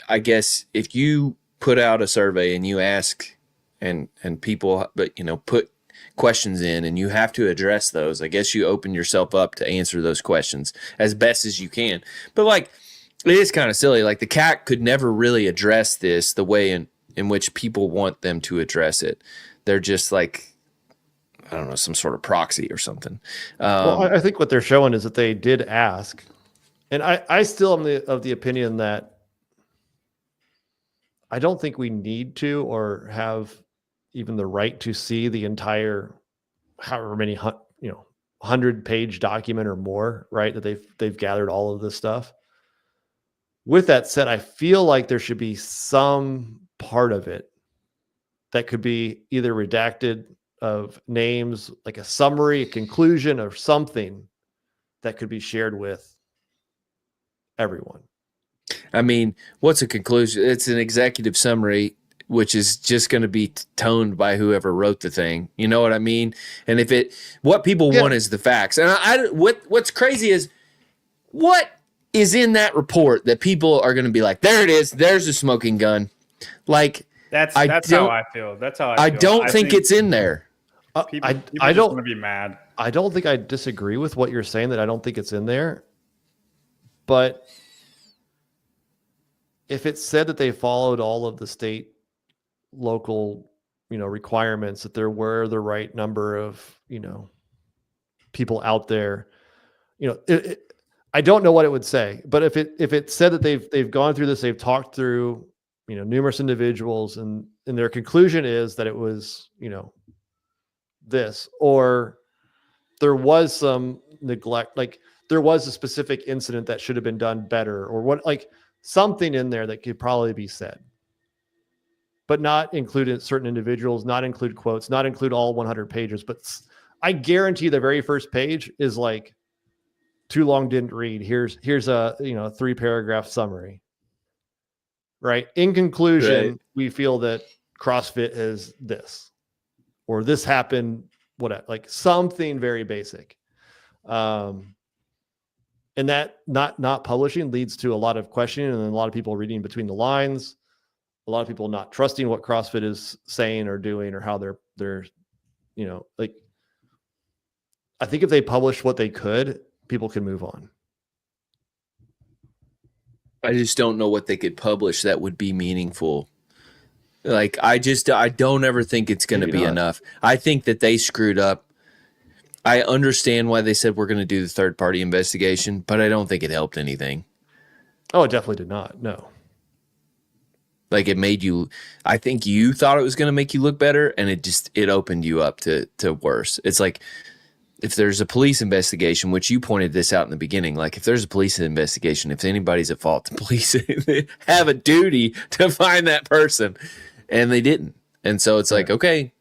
I guess if you put out a survey and you ask and people, but put questions in and you have to address those, I guess you open yourself up to answer those questions as best as you can. But like, it is kind of silly. Like the CAC could never really address this the way in which people want them to address it. They're just like, I don't know, some sort of proxy or something. Well, I think what they're showing is that they did ask. And I still am of the opinion that I don't think we need to or have even the right to see the entire, however many 100-page document or more, right? That they've gathered all of this stuff. With that said, I feel like there should be some part of it that could be either redacted of names, like a summary, a conclusion, or something that could be shared with everyone. I mean, what's a conclusion? It's an executive summary, which is just going to be toned by whoever wrote the thing. You know what I mean? And what people want is the facts. And what's crazy is what is in that report that people are going to be like, there it is. There's a smoking gun. Like that's how I feel. That's how I don't think it's in there. People I don't want to be mad. I don't think I disagree with what you're saying, that I don't think it's in there. But if it said that they followed all of the state, local, requirements, that there were the right number of, people out there, I don't know what it would say. But if it said that they've gone through this, they've talked through, numerous individuals, and their conclusion is that it was, this, or there was some neglect, like there was a specific incident that should have been done better, or what, like something in there that could probably be said, but not include certain individuals, not include quotes, not include all 100 pages. But I guarantee the very first page is like, too long, didn't read. Here's a 3-paragraph summary. Right. In conclusion, right, we feel that CrossFit is this, or this happened, whatever, like something very basic. And that not publishing leads to a lot of questioning, and then a lot of people reading between the lines, a lot of people not trusting what CrossFit is saying or doing, or how they're like, I think if they publish what they could, people can move on. I just don't know what they could publish that would be meaningful. Like, I don't ever think it's going to be enough. I think that they screwed up. I understand why they said we're going to do the third-party investigation, but I don't think it helped anything. Oh, it definitely did not. No. Like, it made you, I think you thought it was going to make you look better, and it opened you up to worse. It's like, if there's a police investigation, which you pointed this out in the beginning, like if there's a police investigation, if anybody's at fault, the police have a duty to find that person, and they didn't. And so it's like, okay,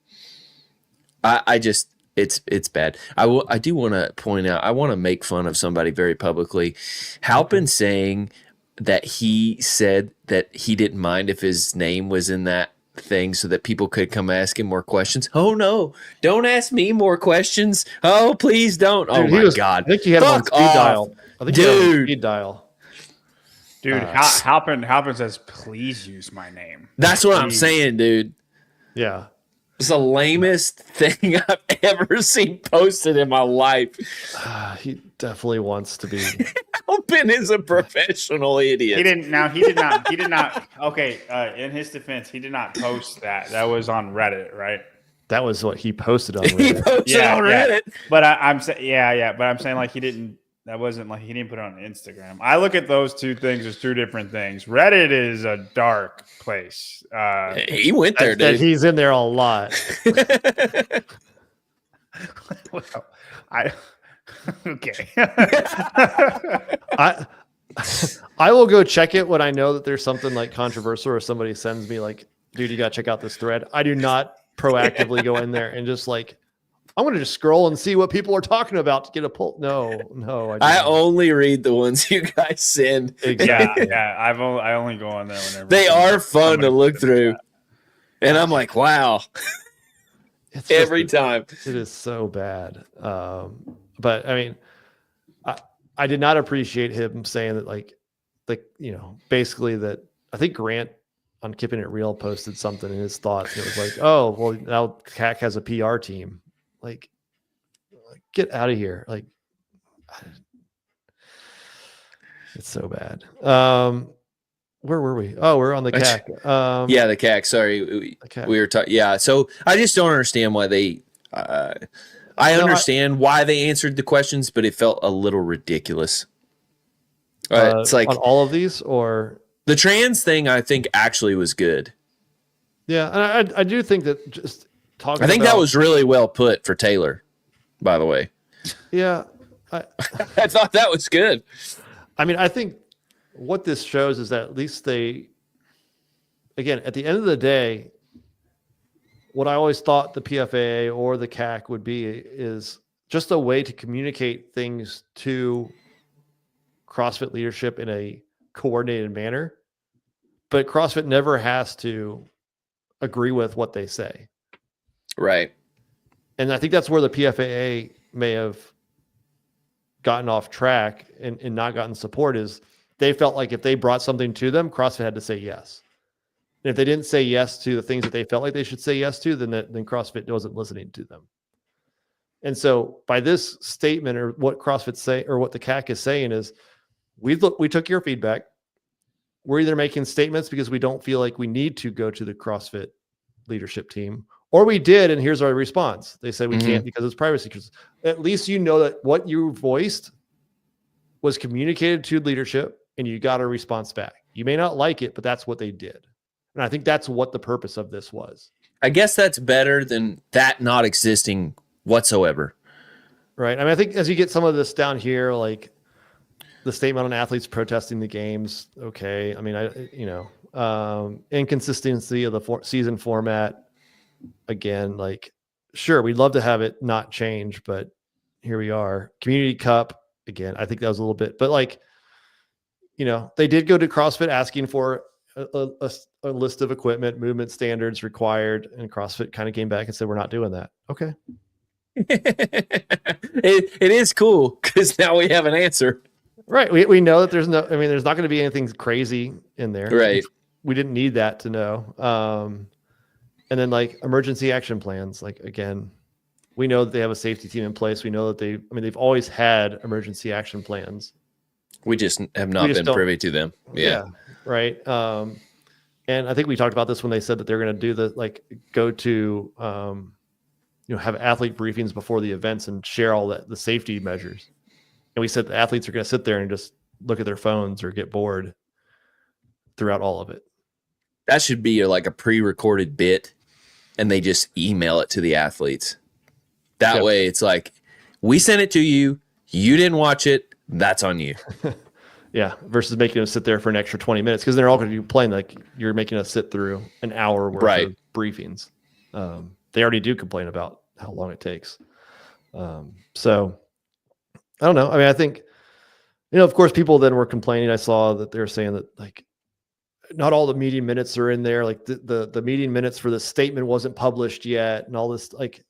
it's bad. I do want to point out, I want to make fun of somebody very publicly. Halpin saying that he said that he didn't mind if his name was in that thing so that people could come ask him more questions. Oh no, don't ask me more questions. Oh, please don't. Dude, oh my God. I think he had him on speed dial. I think he had him on speed dial. Dude, Halpin says, please use my name. That's what I'm saying, dude. Yeah. It's the lamest thing I've ever seen posted in my life. He definitely wants to be. Halpin is a professional idiot. He did not. Okay. In his defense, he did not post that. That was on Reddit, right? That was what he posted on Reddit. He posted on Reddit. But I'm saying, but I'm saying like he didn't put it on Instagram. I look at those two things as two different things. Reddit is a dark place. He went there, dude. He's in there a lot. Well, okay. I will go check it when I know that there's something like controversial, or somebody sends me like, dude, you got to check out this thread. I do not proactively go in there and just like, I'm going to just scroll and see what people are talking about to get a pull. No. I only read the ones you guys send. Exactly. Yeah. I only go on there whenever they are fun to look through. And I'm like, wow. every time. It is so bad. But I mean, I did not appreciate him saying that, like, basically that. I think Grant on Keeping It Real posted something in his thoughts. And it was like, oh, well, now CAC has a PR team. Like, get out of here. Like, it's so bad. Where were we? Oh, we're on the CAC. Yeah, the CAC. Sorry. We were talking. Yeah. So I just don't understand why they, I understand why they answered the questions, but it felt a little ridiculous. It's like on all of these, or the trans thing, I think actually was good. Yeah. And I do think that just talking I think that was really well put for Taylor, by the way. Yeah. I thought that was good. I mean, I think what this shows is that at least they, again, at the end of the day, what I always thought the PFAA or the CAC would be is just a way to communicate things to CrossFit leadership in a coordinated manner. But CrossFit never has to agree with what they say. Right. And I think that's where the PFAA may have gotten off track and not gotten support, is they felt like if they brought something to them, CrossFit had to say yes. And if they didn't say yes to the things that they felt like they should say yes to, then CrossFit wasn't listening to them. And so by this statement, or what CrossFit say, or what the CAC is saying, is we took your feedback. We're either making statements because we don't feel like we need to go to the CrossFit leadership team, or we did, and here's our response. They said we can't because it's privacy. Because at least you know that what you voiced was communicated to leadership and you got a response back. You may not like it, but that's what they did. And I think that's what the purpose of this was. I guess that's better than that not existing whatsoever. Right. I mean, I think as you get some of this down here, like the statement on athletes protesting the games. Okay. I mean, inconsistency of the season format. Again, like, sure, we'd love to have it not change, but here we are. Community Cup. Again, I think that was a little bit, but like, they did go to CrossFit asking for a list of equipment, movement standards required, and CrossFit kind of came back and said, we're not doing that. Okay. It is cool because now we have an answer. Right. We know that there's not going to be anything crazy in there. Right. We didn't need that to know. And then like emergency action plans, like, again, we know that they have a safety team in place. We know that they've always had emergency action plans. We just have not been privy to them. Yeah. Right. And I think we talked about this when they said that they're going to do go to, have athlete briefings before the events and share all the safety measures. And we said the athletes are going to sit there and just look at their phones or get bored throughout all of it. That should be like a pre-recorded bit, and they just email it to the athletes. That way it's like, we sent it to you. You didn't watch it. That's on you. Yeah. Versus making them sit there for an extra 20 minutes, because they're all going to be playing, like, you're making us sit through an hour worth of briefings. They already do complain about how long it takes. So I don't know. I mean, I think, of course, people then were complaining. I saw that they were saying that, like, not all the meeting minutes are in there. Like the meeting minutes for the statement wasn't published yet, and all this. Like,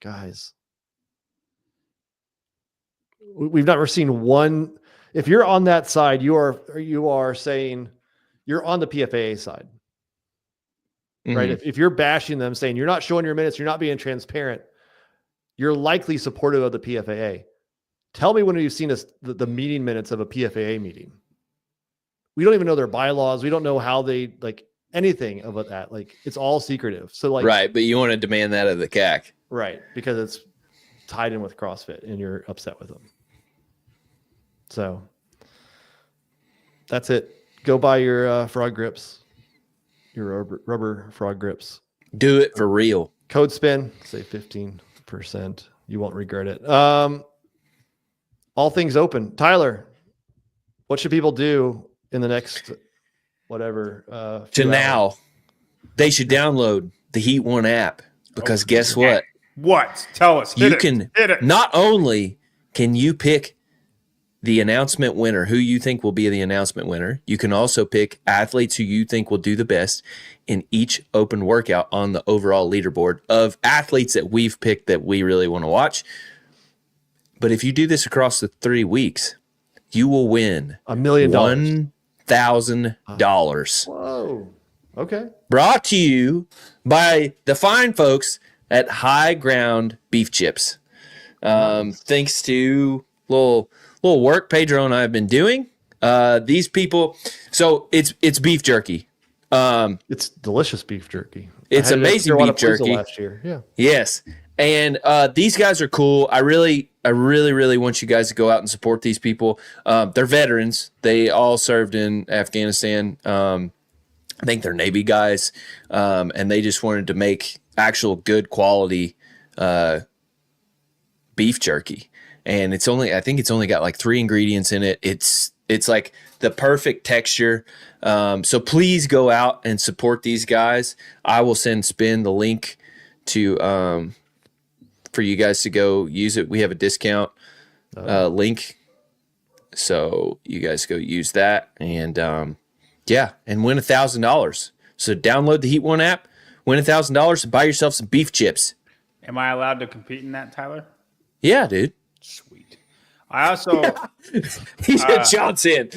guys, we've never seen one. If you're on that side, you are saying you're on the PFAA side, right? If you're bashing them, saying you're not showing your minutes, you're not being transparent, you're likely supportive of the PFAA. Tell me when you've seen the meeting minutes of a PFAA meeting. We don't even know their bylaws. We don't know how they, like, anything about that. Like, it's all secretive. So, like, right. But you want to demand that of the CAC. Right. Because it's tied in with CrossFit and you're upset with them. So that's it. Go buy your frog grips, your rubber frog grips. Do it for real. Code SPIN, save 15%. You won't regret it. All things open. Tyler, what should people do in the next now? They should download the Heat One app, because guess what? What? Tell us. Not only can you pick the announcement winner, who you think will be the announcement winner. You can also pick athletes who you think will do the best in each open workout on the overall leaderboard of athletes that we've picked that we really want to watch. But if you do this across the 3 weeks, you will win $1 million. $1,000. Whoa. Okay. Brought to you by the fine folks at High Ground Beef Chips. Thanks to little work Pedro and I have been doing. These people, so it's beef jerky. It's delicious beef jerky. It's amazing beef jerky. Last year. Yeah. Yes. And these guys are cool. I really want you guys to go out and support these people. They're veterans. They all served in Afghanistan. I think they're Navy guys. And they just wanted to make actual good quality beef jerky. And I think it's only got like 3 ingredients in it. It's like the perfect texture. So please go out and support these guys. I will send Spin the link to for you guys to go use it. We have a discount link, so you guys go use that and and win $1,000. So download the Heat One app, win $1,000, and buy yourself some beef chips. Am I allowed to compete in that, Tyler? Yeah, dude. Sweet. I also he said shots in.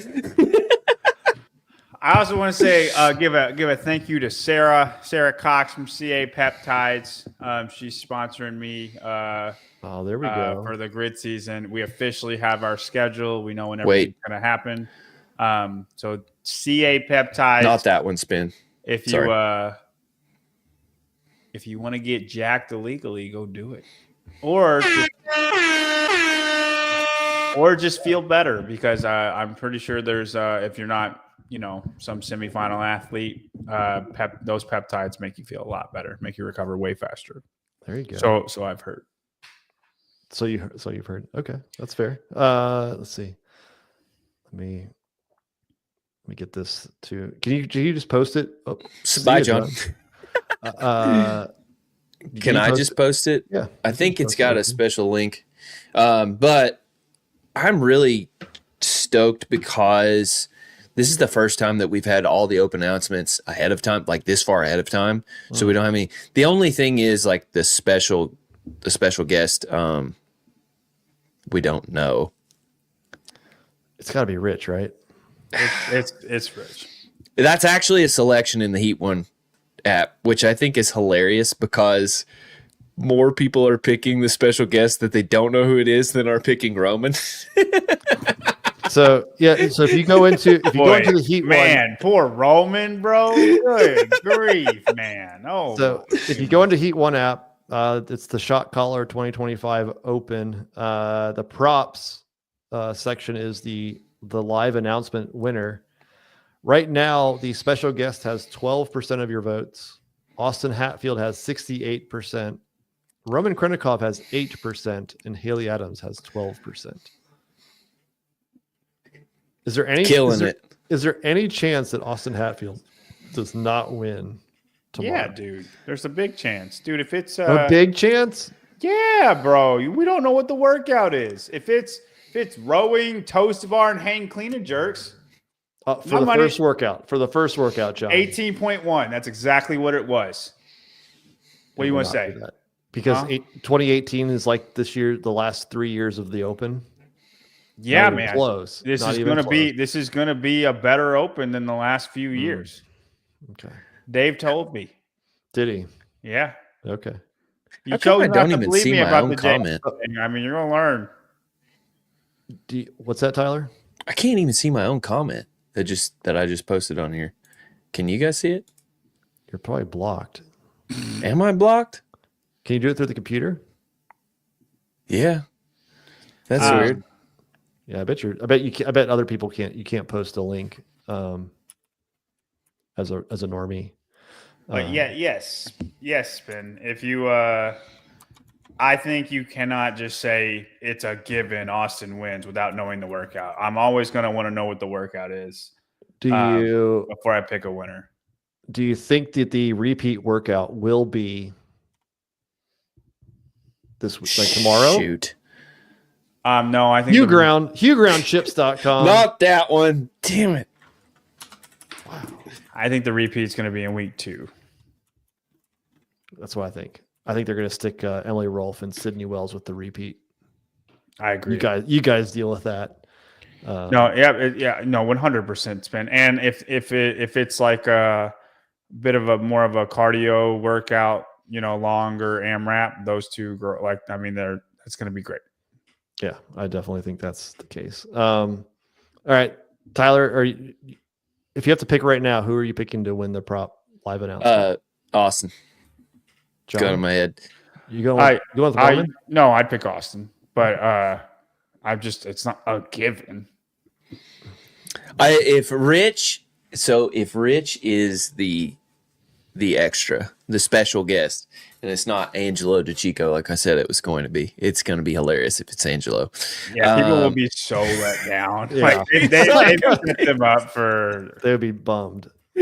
I also want to say give a thank you to Sarah Cox from CA Peptides. She's sponsoring me. There we go for the grid season. We officially have our schedule. We know when everything's going to happen. So CA Peptides. Not that one, Spin. If you want to get jacked illegally, go do it. Or just feel better, because I'm pretty sure there's if you're not, some semifinal athlete, those peptides make you feel a lot better, make you recover way faster. There you go. So I've heard. So you've heard. Okay, that's fair. Let's see. Let me get this to. Can you just post it? Oh, bye, John. Can I just post it? Yeah. I think it's got a special link. But I'm really stoked because this is the first time that we've had all the open announcements ahead of time, like this far ahead of time. So we don't have any. The only thing is like the special guest. We don't know. It's got to be Rich, right? It's Rich. That's actually a selection in the Heat One app, which I think is hilarious because more people are picking the special guest that they don't know who it is than are picking Roman. So if you go into the Heat man, poor Roman, bro. Good grief, man. Oh, so if you go into Heat One app, it's the Shot Caller 2025 Open. The props section is the live announcement winner. Right now, the special guest has 12% of your votes. Austin Hatfield has 68%. Roman Krenikov has 8%, and Haley Adams has 12%. Is there any Is there any chance that Austin Hatfield does not win tomorrow? Yeah, dude. There's a big chance, dude. If it's a big chance, yeah, bro. We don't know what the workout is. If it's rowing, toast bar, and hang clean and jerks. For the first workout, John. 18.1. That's exactly what it was. What do you want to say? Because 2018 is like this year, the last 3 years of the Open. Yeah, man. Close. This is gonna be a better Open than the last few years. Okay. Dave told me. Did he? Yeah. Okay. How come I don't even see my own comment? I mean, you're gonna learn. What's that, Tyler? I can't even see my own comment that I just posted on here. Can you guys see it? You're probably blocked. Am I blocked? Can you do it through the computer? Yeah. That's weird. Yeah, I bet other people can't. You can't post a link as a normie. But yes, Spin. If you I think you cannot just say it's a given Austin wins without knowing the workout. I'm always going to want to know what the workout is. Before I pick a winner. Do you think that the repeat workout will be this like tomorrow? Shoot. No, I think HughGroundChips.com. Not that one. Damn it. I think the repeat's going to be in week 2. That's what I think. I think they're going to stick Emily Rolfe and Sydney Wells with the repeat. I agree. You guys deal with that. No, 100% spin. And if it's like a bit of a more of a cardio workout, longer AMRAP, those two girls, it's going to be great. Yeah, I definitely think that's the case. All right, Tyler, if you have to pick right now, who are you picking to win the prop live announcement? Austin. John? Got in my head. You going with Roman? No, I'd pick Austin, but it's not a given. If Rich is the extra, the special guest, and it's not Angelo DeChico like I said it was going to be, it's going to be hilarious if it's Angelo. Yeah, people will be so let down. Yeah. Like they set them up for. They would be bummed. I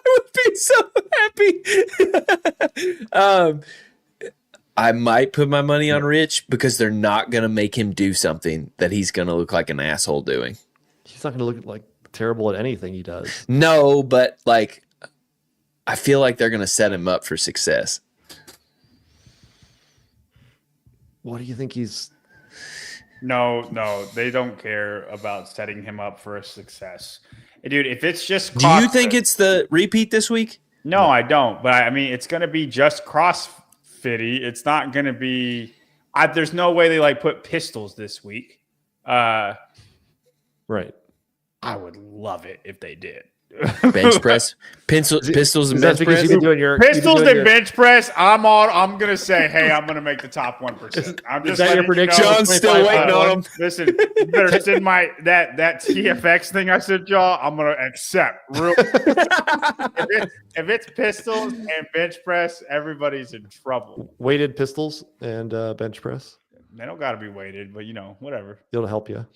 would be so happy. I might put my money on Rich because they're not going to make him do something that he's going to look like an asshole doing. He's not going to look like terrible at anything he does. No, but like, I feel like they're going to set him up for success. What do you think he's? No, they don't care about setting him up for a success. Dude, if it's just CrossFit. Do you think it's the repeat this week? No, I don't. But I mean, it's going to be just CrossFitty. It's not going to be. There's no way they put pistols this week. Right. I would love it if they did. Bench press, pistols and bench press. Pistols and bench press. I'm gonna say, hey, I'm gonna make the top 1%. I'm just that your prediction? John's still waiting on him. Listen, you better send that TFX thing I sent y'all. I'm gonna accept. If it's pistols and bench press, everybody's in trouble. Weighted pistols and bench press. They don't got to be weighted, but whatever. It'll help you.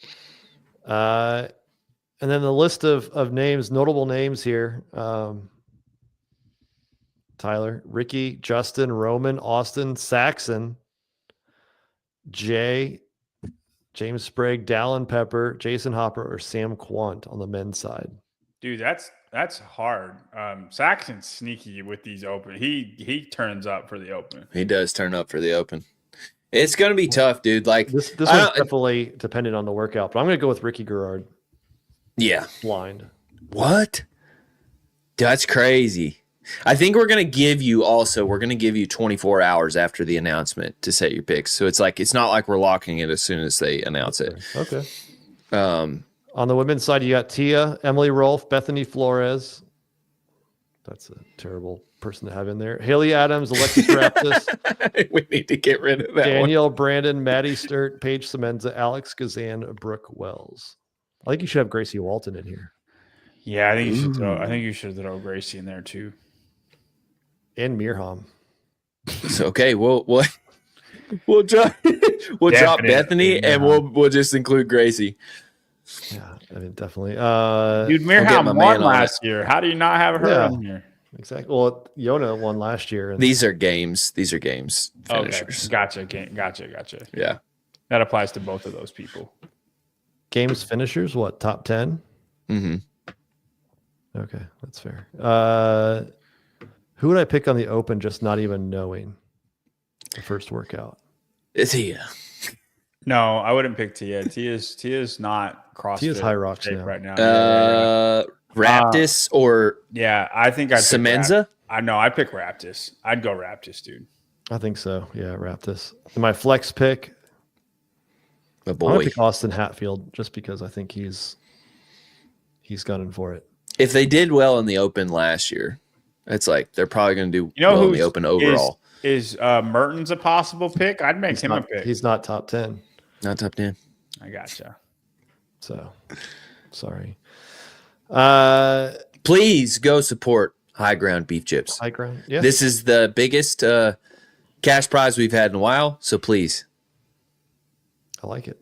And then the list of names, notable names here. Tyler, Ricky, Justin, Roman, Austin, Saxon, Jay, James Sprague, Dallin Pepper, Jason Hopper, or Sam Quant on the men's side. Dude, that's hard. Saxon's sneaky with these open. He turns up for the open. He does turn up for the open. It's gonna be tough, dude. Like this one's definitely dependent on the workout, but I'm gonna go with Ricky Garrard. Yeah. Blind. What? That's crazy. I think we're going to give you 24 hours after the announcement to set your picks. So it's not like we're locking it as soon as they announce it. Okay. On the women's side, you got Tia, Emily Rolfe, Bethany Flores. That's a terrible person to have in there. Haley Adams, Alexis Raptis. We need to get rid of that Danielle Brandon, Maddie Sturt, Paige Semenza, Alex Gazan, Brooke Wells. I think you should have Gracie Walton in here. Yeah, I think you should throw Gracie in there too. And Mirham. So okay, we'll drop Bethany and we'll just include Gracie. Yeah, I mean definitely. Dude, Mirham won last year. How do you not have her in here? Exactly. Well, Yona won last year. And These are games finishers. Okay. Gotcha. Yeah. That applies to both of those people. Games finishers, what, top 10? Mm-hmm. Okay, that's fair. Who would I pick on the open just not even knowing the first workout? It's Tia. No, I wouldn't pick Tia. Tia's not CrossFit. Tia's high rocks now. Right now. Raptis or I think I'd Semenza? I know, I'd pick Raptis. I'd go Raptis, dude. I think so. Yeah, Raptis. And my flex pick, I'm going to pick Austin Hatfield just because I think he's gunning for it. If they did well in the open last year, it's they're probably going to do well in the open overall. Is Mertens a possible pick? I'd make him a pick. He's not top 10. Not top 10. I gotcha. So, sorry. Please go support High Ground Beef Chips. High Ground, yeah. This is the biggest cash prize we've had in a while, so please. I like it.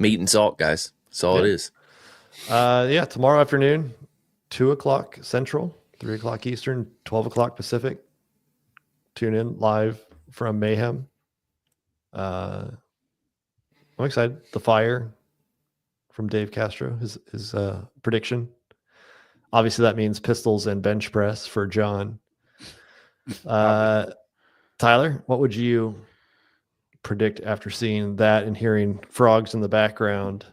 Meat and salt, guys. That's all it is. Tomorrow afternoon, 2:00 Central, 3:00 Eastern, 12:00 Pacific. Tune in live from Mayhem. I'm excited. The fire from Dave Castro, his prediction. Obviously, that means pistols and bench press for John. Tyler, what would you predict after seeing that and hearing frogs in the background?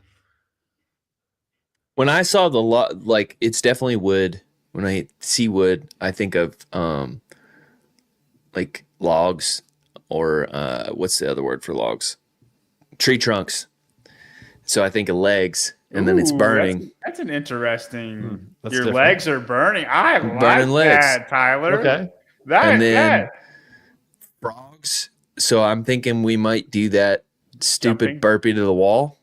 When I saw like it's definitely wood. When I see wood, I think of like logs or what's the other word for logs? Tree trunks. So I think of legs, and then it's burning. That's an interesting. Your different. legs are burning. I like Burning legs. that, Tyler. Okay. And then frogs. So I'm thinking we might do that stupid Jumping. burpee to the wall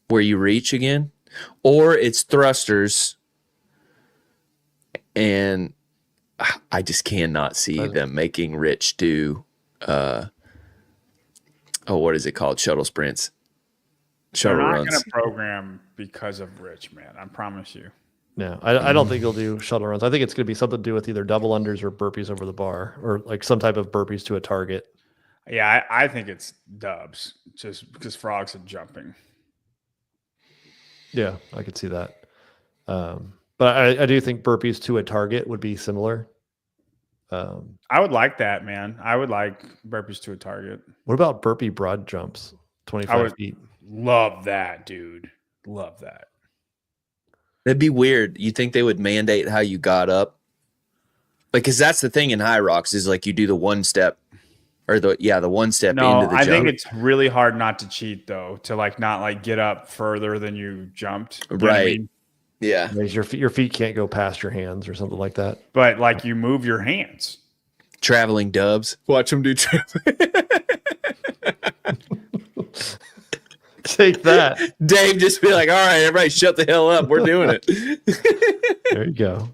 where you reach again, or it's thrusters, and I just cannot see them making Rich do. What is it called? Shuttle sprints. Shuttle They're not runs. going to program because of Rich, man. I promise you. No, I don't think he'll do shuttle runs. I think it's going to be something to do with either double unders or burpees over the bar, or like some type of burpees to a target. Yeah, I think it's dubs, just because frogs are jumping. Yeah, I could see that. But I do think burpees to a target would be similar. I would like that, man. I would like burpees to a target. What about burpee broad jumps, 25 feet? Love that, dude. Love that. That'd be weird. You think they would mandate how you got up? Like, because that's the thing in high rocks is like you do the one step, or the one step into the jump. I think it's really hard not to cheat though, to like not like get up further than you jumped. You know what I Right. mean? Yeah. Your feet can't go past your hands or something like that. But like you move your hands. Traveling dubs. Watch them do traveling. Take that. Dave just be like, all right, everybody shut the hell up. We're doing it. There you go.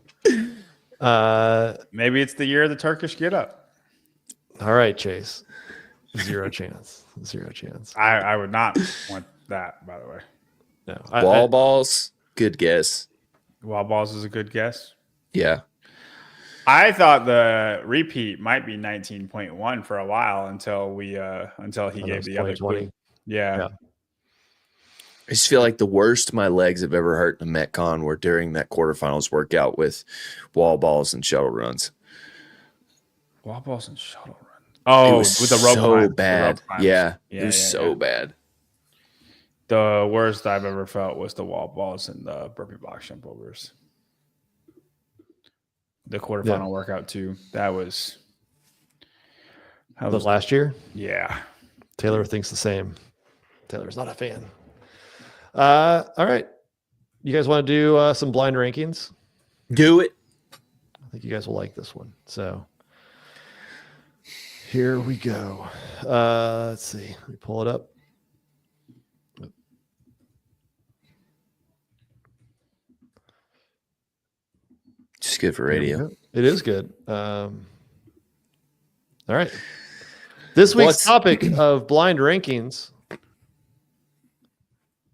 Maybe it's the year of the Turkish get up. All right, Chase. Zero chance. Zero chance. I would not want that, by the way. No. Wall balls. Good guess. Wall balls is a good guess. Yeah. I thought the repeat might be 19.1 for a while until he gave the other 2020. clue. Yeah. I just feel like the worst my legs have ever hurt in a Metcon were during that quarterfinals workout with wall balls and shuttle runs. Wall balls and shuttle run. Oh, it was with the rope so climb. bad. Yeah, it was so yeah. bad. The worst I've ever felt was the wall balls and the burpee box jump overs. The quarterfinal workout too. That was last year? Yeah. Taylor thinks the same. Taylor's not a fan. All right. You guys want to do some blind rankings? Do it. I think you guys will like this one. So here we go. Let's see. Let me pull it up. Just good for radio. It is good. All right. This week's topic of blind rankings.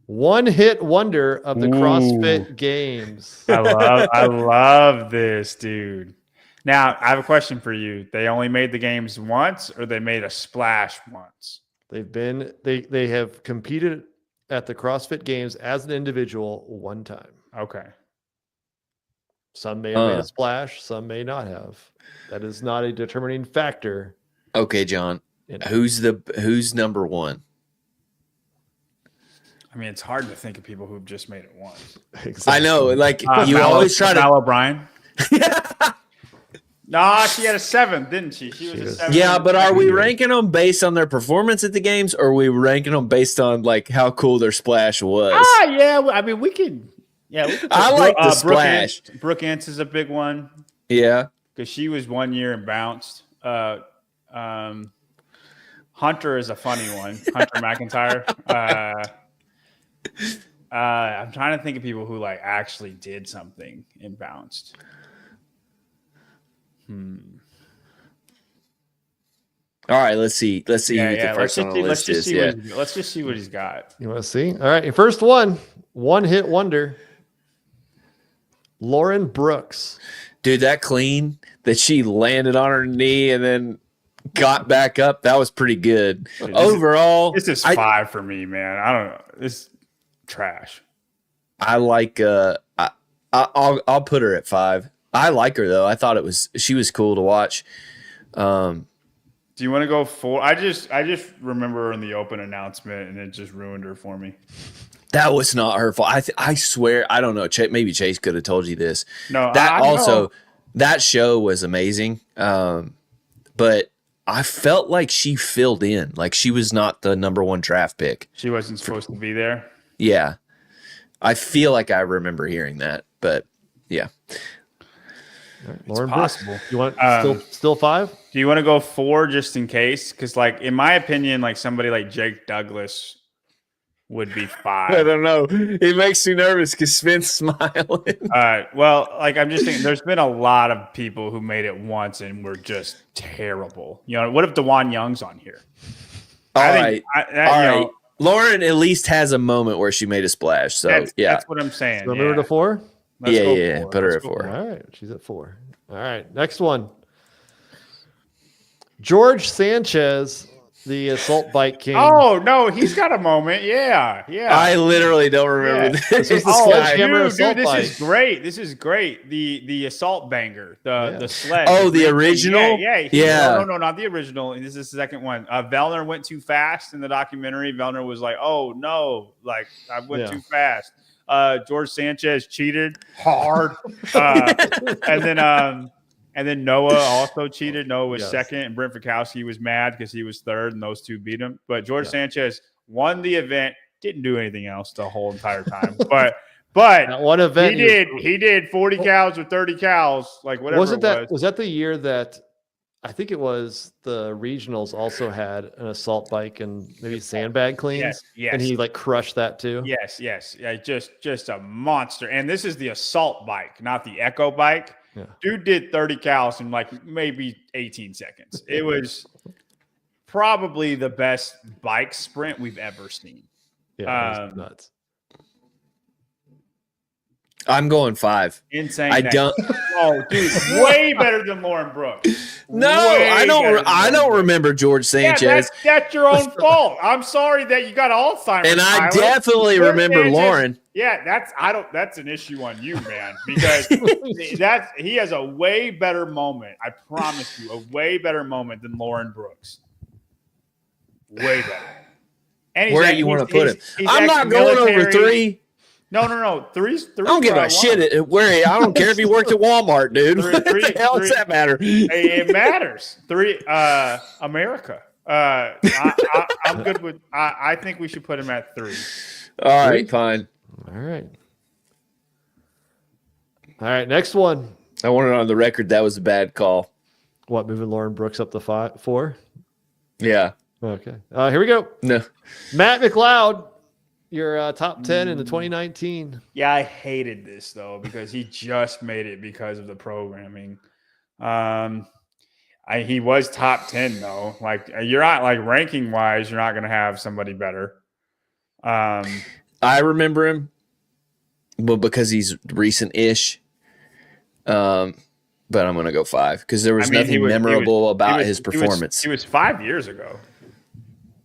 One hit wonder of the CrossFit Games. I love this, dude. Now, I have a question for you. They only made the games once, or they made a splash once? They have competed at the CrossFit Games as an individual one time. Okay. Some may have made a splash, some may not have. That is not a determining factor. Okay, John. Who's number one? I mean, it's hard to think of people who've just made it once. Exactly. I know, like you always try to. Mal O'Brien. No, she had a 7, didn't she? She was a 7. Yeah, but are we ranking them based on their performance at the games, or are we ranking them based on like how cool their splash was? Yeah. I mean, we could. Yeah, we could. I like the splash. Brooke Ince is a big one. Yeah, because she was 1 year and bounced. Hunter is a funny one. Hunter McIntyre. I'm trying to think of people who like actually did something and bounced. All right, let's see. Let's see who the first on the list is. Yeah, let's just see what he's got. You want to see? All right, your first one hit wonder. Lauren Brooks. dude, that clean that she landed on her knee and then got back up. That was pretty good. Overall, this is 5 for me, man. I don't know. This trash. I like. I'll put her at 5. I like her though. I thought she was cool to watch. Do you want to go 4? I just remember her in the open announcement, and it just ruined her for me. That was not her fault. I swear. I don't know. Maybe Chase could have told you this. No, that show was amazing. But I felt like she filled in. Like she was not the number 1 draft pick. She wasn't supposed to be there. Yeah, I feel like I remember hearing that. But yeah. Lauren possible. Brooks, you want still 5? Do you want to go 4 just in case? Because, like, in my opinion, like somebody like Jake Douglas would be 5. I don't know. It makes me nervous because Sven's smiling. Well, like I'm just thinking, there's been a lot of people who made it once and were just terrible. You know, what if DeJuan Young's on here? All right. Lauren at least has a moment where she made a splash. So that's what I'm saying. So move her to 4. Yeah. Put her at 4. All right, she's at 4. All right, next one. George Sanchez, the assault bike king. Oh no, he's got a moment. Yeah. I literally don't remember this. This is great. This is great. The assault banger, the sled. Oh, the original. Yeah. No, not the original. And this is the second one. Vellner went too fast in the documentary. Vellner was like, "Oh no, like I went too fast." George Sanchez cheated hard, and then Noah also cheated. Noah was second, and Brent Fikowski was mad because he was third, and those two beat him. But George Sanchez won the event, didn't do anything else the whole entire time. But that one event he did 40 cows or 30 cows, like whatever. Was that the year that I think it was the regionals also had an assault bike and maybe sandbag cleans? Yes. And he like crushed that too? Yes. Yeah, just a monster. And this is the assault bike, not the Echo bike. Yeah. Dude did 30 cows in like maybe 18 seconds. It was probably the best bike sprint we've ever seen. Yeah, it was nuts. I'm going 5. Insane. I don't. Oh, dude, way better than Lauren Brooks. No, I don't remember George Sanchez. That's your own fault. I'm sorry that you got Alzheimer's. And I definitely remember Sanchez, Lauren. Yeah, that's an issue on you, man, because he has a way better moment. I promise you, a way better moment than Lauren Brooks. Way better. And where do you want to put him? I'm not going over 3. No. 3's. I don't give a shit where. I don't care if he worked at Walmart, dude. What the hell does that matter? It matters. 3. America. I'm good with. I think we should put him at 3. All right, fine. All right. Next one. I want it on the record. That was a bad call. What, moving Lauren Brooks up to 4? Yeah. Okay. Here we go. No. Matt McLeod. Your top 10 in the 2019. Yeah, I hated this though because he just made it because of the programming. He was top 10 though. Like you're not like ranking wise, you're not going to have somebody better. I remember him, but because he's recent-ish. But I'm going to go 5 because there was nothing memorable about his performance. He was 5 years ago.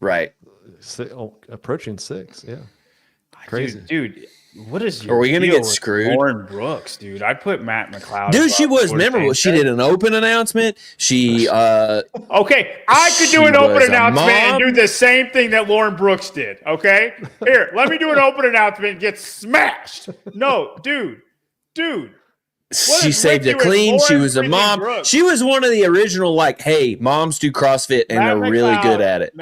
Right. Approaching 6, yeah. Crazy. Dude, what is your Are we going to get screwed? Lauren Brooks, dude. I'd put Matt McLeod. Dude, she was memorable. She did an open announcement. She okay, I could do an open announcement and do the same thing that Lauren Brooks did, okay? Here, let me do an open announcement and get smashed. No, dude. She saved it clean. She was a mom. Brooks. She was one of the original, like, hey, moms do CrossFit and they're really good at it.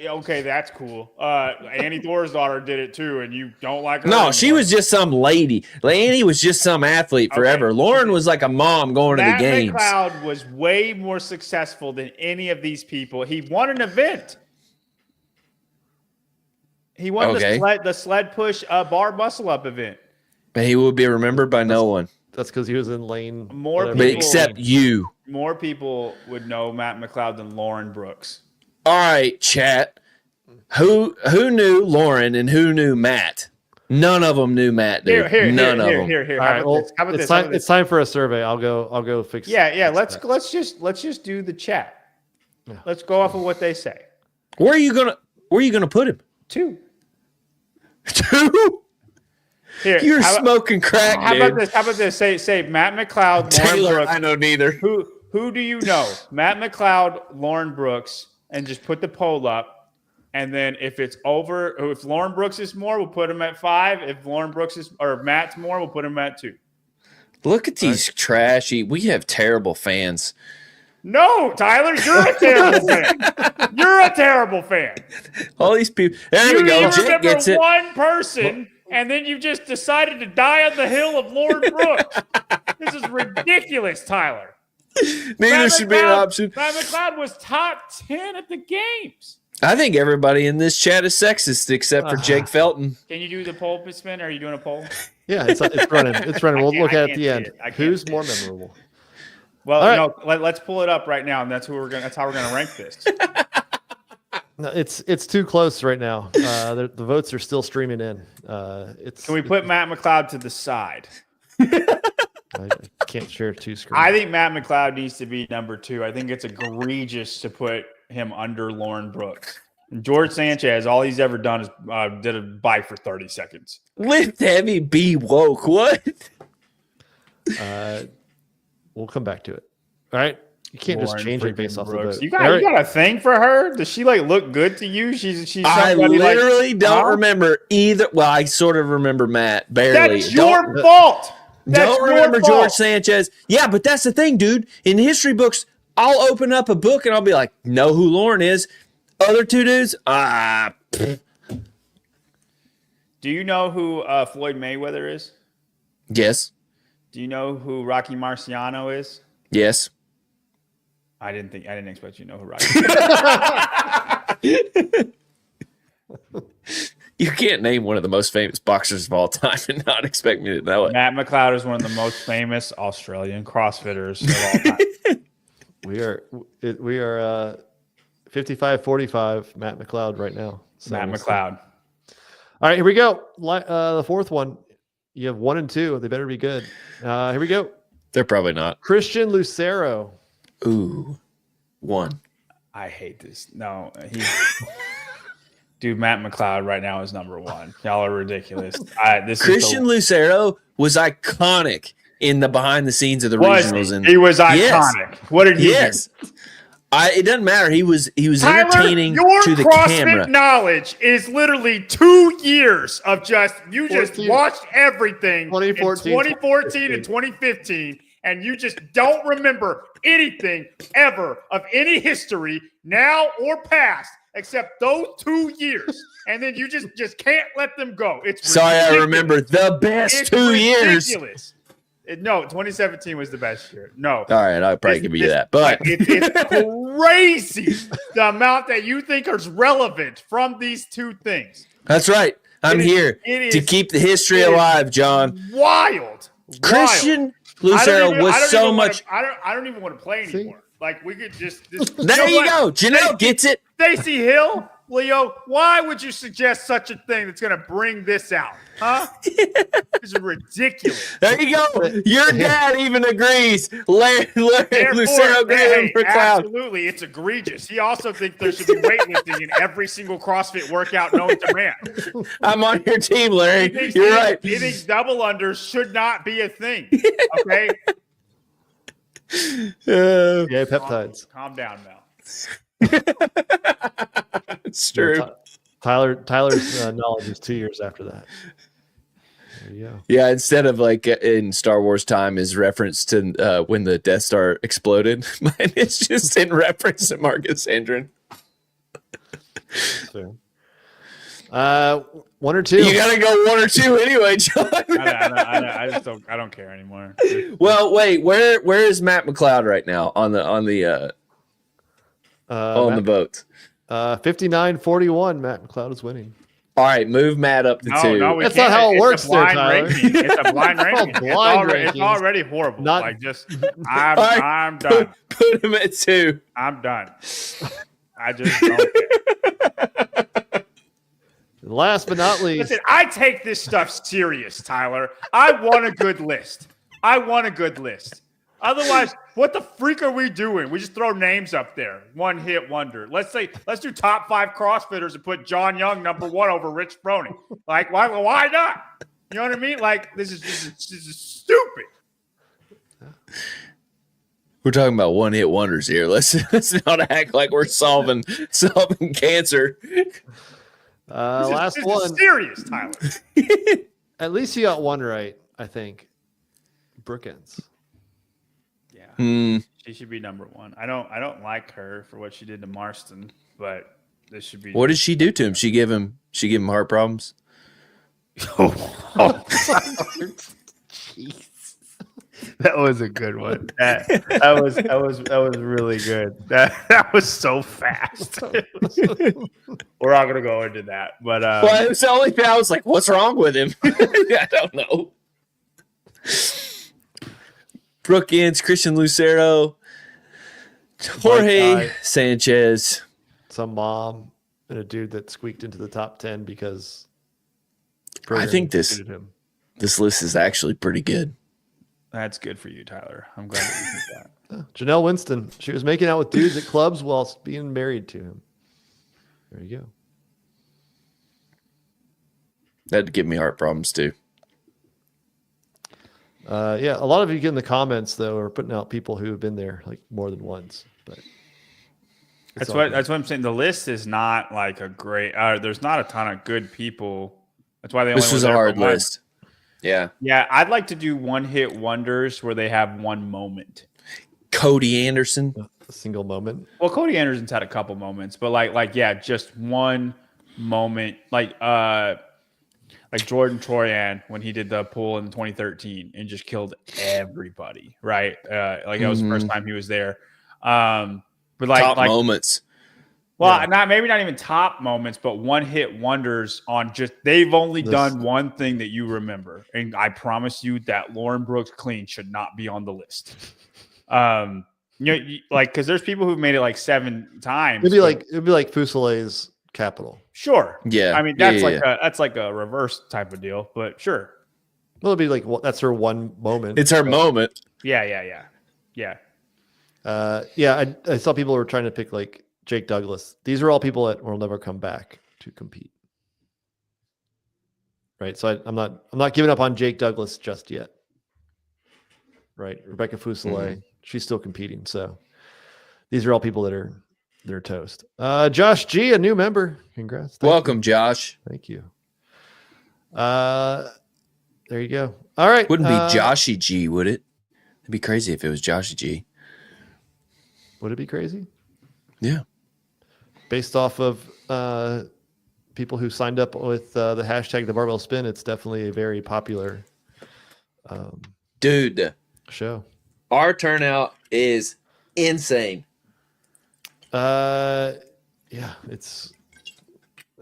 Okay, that's cool. Annie Thor's daughter did it too, and you don't like her. No, anymore. she was just some lady. Annie was just some athlete forever. Okay. Lauren was like a mom going to the games. Matt McLeod was way more successful than any of these people. He won an event. He won the sled push bar muscle up event. But he will be remembered by no one. That's because he was in lane. Except you. More people would know Matt McLeod than Lauren Brooks. All right, chat. Who knew Lauren and who knew Matt? None of them knew Matt, dude. None of them. Here. How about this? It's time for a survey. I'll go fix. Yeah. Let's just do the chat. Let's go off of what they say. Where are you gonna put him? 2. 2? Here, You're smoking crack, how dude. about this? Say Matt McLeod, Lauren Taylor, Brooks. I know neither. Who do you know? Matt McLeod, Lauren Brooks, and just put the poll up. And then if Lauren Brooks is more, we'll put him at 5. If Lauren Brooks or Matt's more, we'll put him at 2. Look at these trashy. We have terrible fans. No, Tyler, you're a terrible fan. You're a terrible fan. All these people. There we go. You Jake remember gets it. one person, and then you just decided to die on the hill of Lauren Brooks. This is ridiculous, Tyler. Neither should be an option. Matt McLeod was top 10 at the games. I think everybody in this chat is sexist except for Jake Felton. Can you do the poll, Spin? Are you doing a poll? Yeah, it's running. It's running. We'll look at the end. Who's more memorable? Well, let's pull it up right now, and that's how we're gonna rank this. No, it's too close right now. The votes are still streaming in. Can we put Matt McLeod to the side? I can't share 2 screens. I think Matt McLeod needs to be number 2. I think it's egregious to put him under Lauren Brooks. And George Sanchez, all he's ever done is did a bike for 30 seconds. Lift heavy, be woke. What? We'll come back to it. All right. You can't Lauren just change it based off the vote. You got a thing for her? Does she look good to you? She's I literally don't remember either. Well, I sort of remember Matt barely. That's your fault. Don't remember George Sanchez. Yeah, but that's the thing, dude. In history books, I'll open up a book and I'll be like, know who Lauren is. Other 2 dudes, Do you know who Floyd Mayweather is? Yes. Do you know who Rocky Marciano is? Yes. I didn't expect you to know who Rocky You can't name one of the most famous boxers of all time and not expect me to know it. Matt McLeod is one of the most famous Australian CrossFitters of all time. We are 55-45 Matt McLeod right now. So Matt McLeod. All right, here we go. The 4th one. You have 1 and 2. They better be good. Here we go. They're probably not. Christian Lucero. Ooh, 1. I hate this. No, dude, Matt McLeod right now is number 1. Y'all are ridiculous. Christian Lucero was iconic in the behind the scenes of the regionals. He was iconic. Yes. What did he do? It doesn't matter. He was Tyler, entertaining to the CrossFit camera. Knowledge is literally 2 years of just watched everything 2014 and 2015, and you just don't remember anything ever of any history now or past except those 2 years, and then you just can't let them go. It's sorry, ridiculous. I remember the best 2 years. No, 2017 was the best year. No. All right, I'll probably give you that. But it's crazy the amount that you think is relevant from these 2 things. That's right. I'm here to keep the history alive, John. Wild. Christian Lucero was so much. I don't even want to play anymore. Like, we could just there you go. Janelle gets it. Stacey Hill, Leo, why would you suggest such a thing that's going to bring this out? Huh? This is ridiculous. There you go. Your dad even agrees. Larry Lucero agrees for cloud. Absolutely. It's egregious. He also thinks there should be weightlifting in every single CrossFit workout known to man. I'm on your team, Larry. You're right. He thinks double unders should not be a thing. Okay? Yeah, peptides. Calm down, Mel. It's true. Tyler's knowledge is 2 years after that. There you go. Yeah, instead of like in Star Wars time is reference to when the Death Star exploded. Mine is just in reference to Marcus Andrin. So, 1 or 2. You gotta go 1 or 2 anyway, John. I just don't. I don't care anymore. Well, wait. Where is Matt McLeod right now on the vote? 59-41. Matt McLeod is winning. All right, move Matt up to 2. No, that's not how it works, there, Tyler. It's a blind ranking. It's already horrible. I'm done. Put him at 2. I'm done. I just don't care. Last but not least. Listen, I take this stuff serious, Tyler. I want a good list. Otherwise, what the freak are we doing? We just throw names up there. One hit wonder. Let's do top 5 CrossFitters and put John Young number 1 over Rich Froning. Like, why not? You know what I mean? Like, this is stupid. We're talking about one-hit wonders here. Let's not act like we're solving cancer. Last one. Serious, Tyler. At least you got one right, I think. Brookins. Yeah, she should be number 1. I don't like her for what she did to Marston, but this should be. What did she do to him? She give him heart problems. Jeez. That was a good one. That was really good. That was so fast. We're not gonna go into that, but well, it was the only thing I was like, "What's wrong with him?" I don't know. Brookins, Christian Lucero, Jorge Sanchez, some mom, and a dude that squeaked into the top 10 because I think this list is actually pretty good. That's good for you, Tyler. I'm glad that you think that. Janelle Winston. She was making out with dudes at clubs whilst being married to him. There you go. That'd give me heart problems too. Yeah, a lot of you in the comments though are putting out people who have been there like more than once. But that's what I'm saying. The list is not like a great. There's not a ton of good people. That's why this was a hard list. Yeah. Yeah, I'd like to do one-hit wonders where they have one moment. Cody Anderson. A single moment. Well, Cody Anderson's had a couple moments, but like just one moment. Like Jordan Troyan when he did the pool in 2013 and just killed everybody, right? Like that was the first time he was there. But top moments. Well, maybe not even top moments, but one-hit wonders on just they've only done one thing that you remember, and I promise you that Lauren Brooks clean should not be on the list. Because there's people who've made it like 7 times. It'd be like Fusillay's Capital. Sure. Yeah. I mean that's like a reverse type of deal, but sure. Well, it'd be like that's her one moment. It's her moment. Yeah. I saw people were trying to pick like Jake Douglas. These are all people that will never come back to compete. Right. So I'm not giving up on Jake Douglas just yet. Right. Rebecca Fusillé, she's still competing. So these are all people they're toast. Josh G, a new member. Congrats. Welcome, Josh. Thank you. There you go. All right. Wouldn't be Joshy G, would it? It'd be crazy if it was Joshy G. Would it be crazy? Yeah. Based off of people who signed up with the hashtag the barbell spin, it's definitely a very popular show. Our turnout is insane. Yeah, it's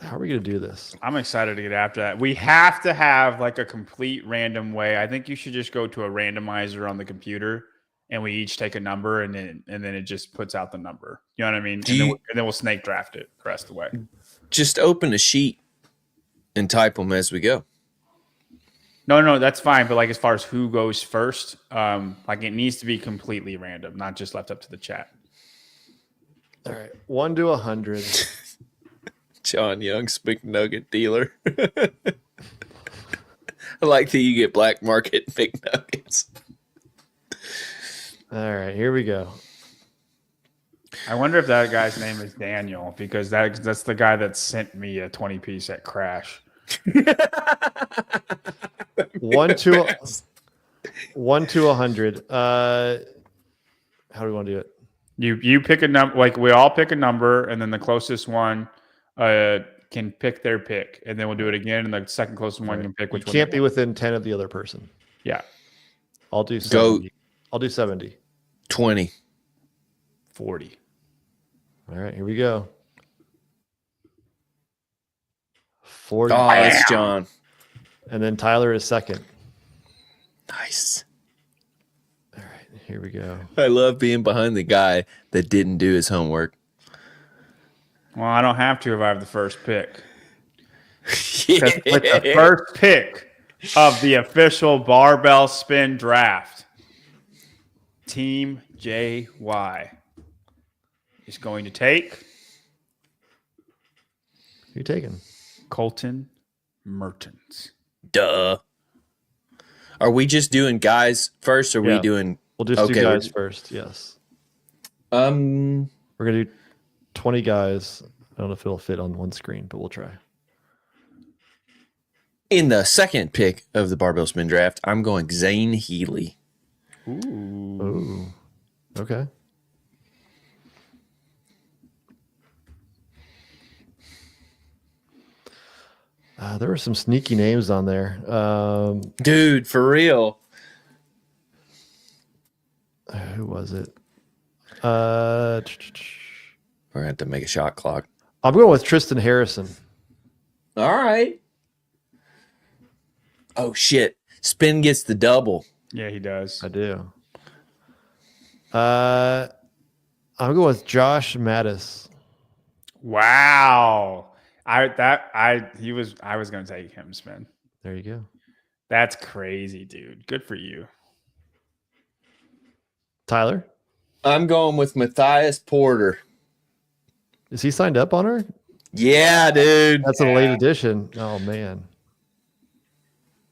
how are we gonna do this? I'm excited to get after that. We have to have like a complete random way. I think you should just go to a randomizer on the computer and we each take a number and then it just puts out the number. You know what I mean? And then we'll snake draft it the rest of the way. Just open a sheet and type them as we go. No, that's fine. But like as far as who goes first, like it needs to be completely random, not just left up to the chat. All right, 1 to 100. John Young's McNugget dealer. I like that you get black market McNuggets. All right, here we go. I wonder if that guy's name is Daniel because that's the guy that sent me a 20-piece at Crash. 1 to 100. How do we want to do it? You pick a number, like we all pick a number, and then the closest one can pick their pick, and then we'll do it again, and the second closest one can pick which one. Can't be within 10 of the other person. Yeah. I'll do 70. I'll do 70. 20. 40. All right, here we go. 40. Oh, that's John. And then Tyler is second. Nice. All right, here we go. I love being behind the guy that didn't do his homework. Well, I don't have to if I have the first pick. With the first pick of the official barbell spin draft, Team JY is going to take Who you taking? Colton Mertens. Duh. Are we just doing guys first, or are we Yeah. doing? We'll just do guys first. Yes. We're We're gonna do 20 guys. I don't know if it'll fit on one screen, but we'll try. in the second pick of the Barbell Spin Draft. I'm going Zane Healy. Ooh. Okay. There were some sneaky names on there. Dude, for real. Who was it? We're We're gonna have to make a shot clock. I'm going with Tristan Harrison. All right. Oh shit! Spin gets the double. Yeah, he does. I do. I'm going with Josh Mattis. Wow. I was going to take him, Spin. There you go. That's crazy, dude. Good for you. Tyler, I'm going with Matthias Porter. is he signed up on her? Yeah, dude. That's a late edition. Oh man.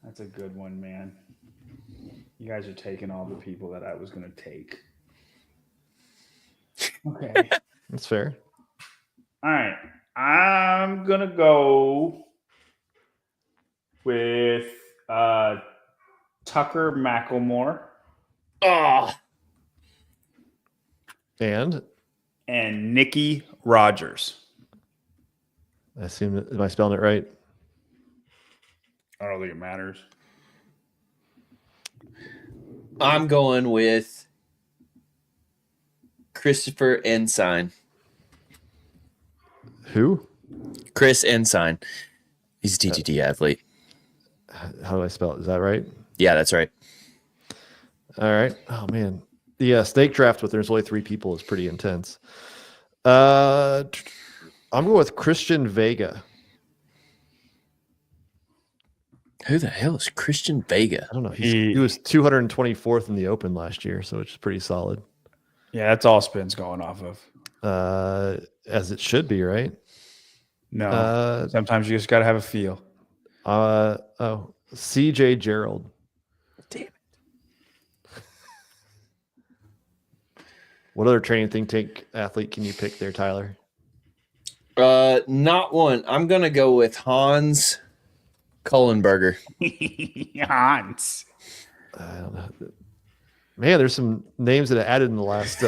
That's a good one, man. You guys are taking all the people that I was going to take. Okay. That's fair. All right. I'm going to go with Tucker McElmore Oh, And and Nikki Rogers. I assume that, am I spelling it right? I don't think it matters. I'm going with Christopher Ensign. Who? Chris Ensign. He's a TTT athlete. How do I spell it? Is that right? Yeah, that's right. All right. Oh man. The snake draft with there's only 3 people is pretty intense. I'm going with Christian Vega. Who the hell is Christian Vega? I don't know. He was 224th in the Open last year, so it's pretty solid. Yeah, that's all Spin's going off of. As it should be, right? No. Sometimes you just got to have a feel. CJ Gerald. Damn it. What other training think tank athlete can you pick there, Tyler? Not one. I'm gonna go with Hans Kullenberger. Hans. I don't know. Man, there's some names that I added in the last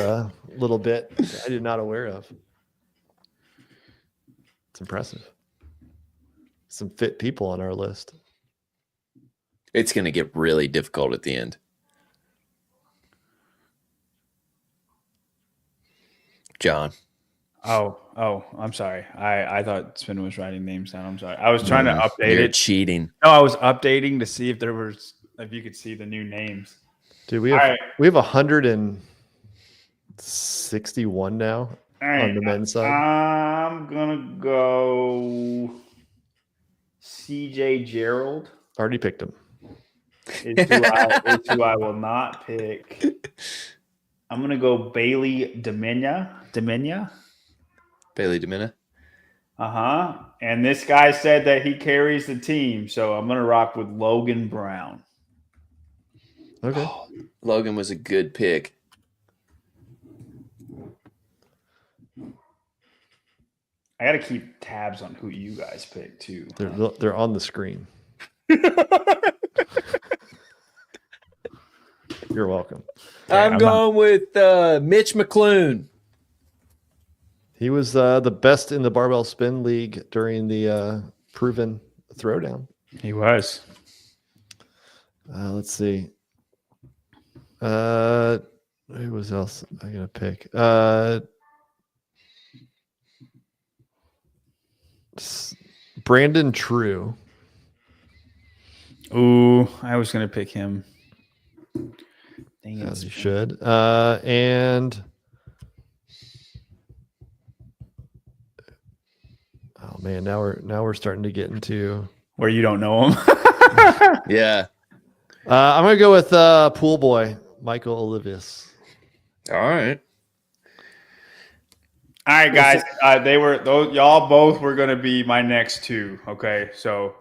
little bit I did not aware of. It's impressive. Some fit people on our list. It's gonna get really difficult at the end. John. Oh, I'm sorry. I thought Spin was writing names down. I'm sorry. I was trying to update You're it. cheating. No, I was updating to see if you could see the new names. Dude, we have 161 now on the men's side. I'm gonna go CJ Gerald. Already picked him. Is who I will not pick. I'm gonna go Bailey Demenya. Bailey Demina. And this guy said that he carries the team, so I'm gonna rock with Logan Brown. Okay. Oh, Logan was a good pick. I gotta keep tabs on who you guys pick too. They're on the screen. You're welcome. I'm going with Mitch McClune. He was the best in the barbell spin league during the proven throwdown. He was. Let's see. Who was else I'm gonna pick? Brandon True. Ooh, I was gonna pick him. Dang it. As you should. And oh man, now we're starting to get into Where you don't know him. Yeah. I'm gonna go with pool boy Michael Olivius. All right. All right, guys. Y'all both were gonna be my next two. Okay, so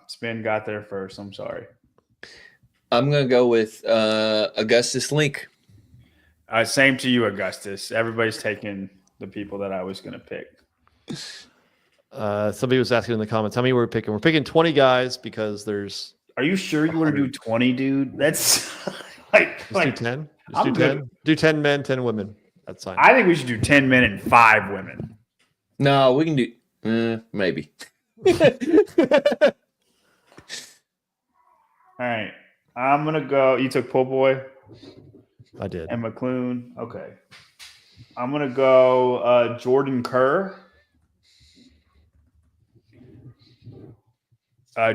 Spin got there first. I'm sorry. I'm gonna go with Augustus Link. Same to you, Augustus. Everybody's taking the people that I was gonna pick. Somebody was asking in the comments how many we're picking. We're picking 20 guys because there's. Are you sure you want to do 20, dude? That's do 10. Just do 10. Do 10 men, 10 women. That's fine. I think we should do 10 men and 5 women. No, we can do maybe. All right. I'm gonna go. You took Pull Boy? I did. And McClune. Okay. I'm gonna go Jordan Kerr.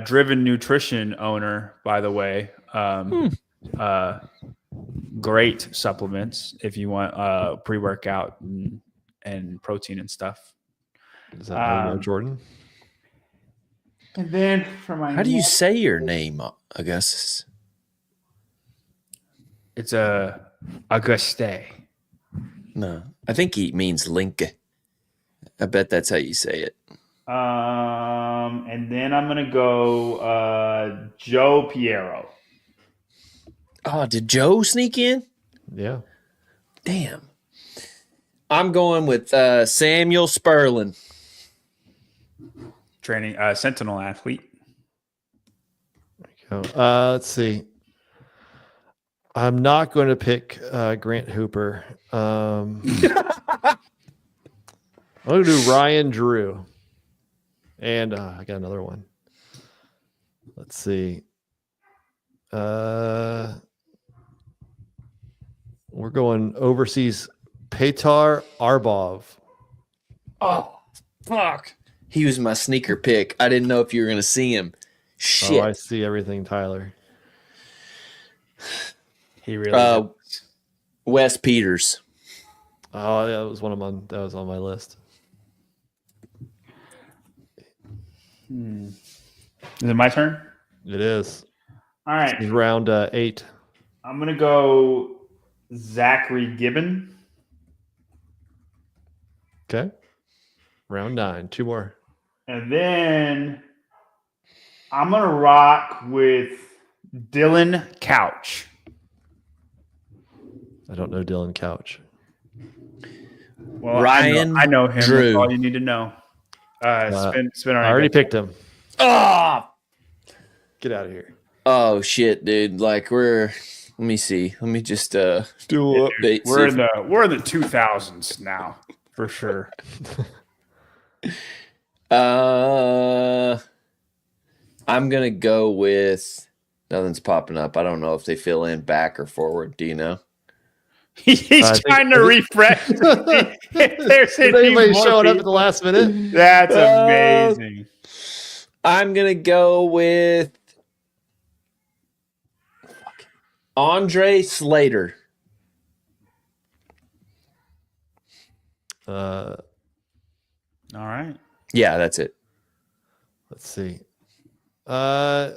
Driven Nutrition owner, by the way. Great supplements if you want pre-workout and protein and stuff. Is that how you know Jordan? And then for my How do you say your name, Augustus? It's Auguste. No, I think he means Link. I bet that's how you say it. And then I'm gonna go Joe Piero. Oh, did Joe sneak in? Yeah. Damn. I'm going with Samuel Sperlin. Training Sentinel athlete. There you go. Let's see. I'm not going to pick Grant Hooper. I'm going to do Ryan Drew. And I got another one. Let's see. We're going overseas. Petar Arbov. Oh, fuck. He was my sneaker pick. I didn't know if you were going to see him. Shit. Oh, I see everything, Tyler. He really Wes Peters. Oh, yeah, that was on my list. Is it my turn? It is. All right. It's round 8. I'm gonna go Zachary Gibbon. Okay. Round 9. 2 more. And then I'm gonna rock with Dylan Couch. I don't know Dylan Couch. Well, Ryan I know him. Drew. That's all you need to know. Spin I already picked him. Oh, Get out of here. oh shit, dude. Like let me see. Let me just do a update. We're in the 2000s now, for sure. I'm gonna go with nothing's popping up. I don't know if they fill in back or forward. Do you know? He's trying to refresh. If there's anybody showing up at the last minute? That's amazing. I'm gonna go with Andre Slater. All right. Yeah, that's it. Let's see. I'm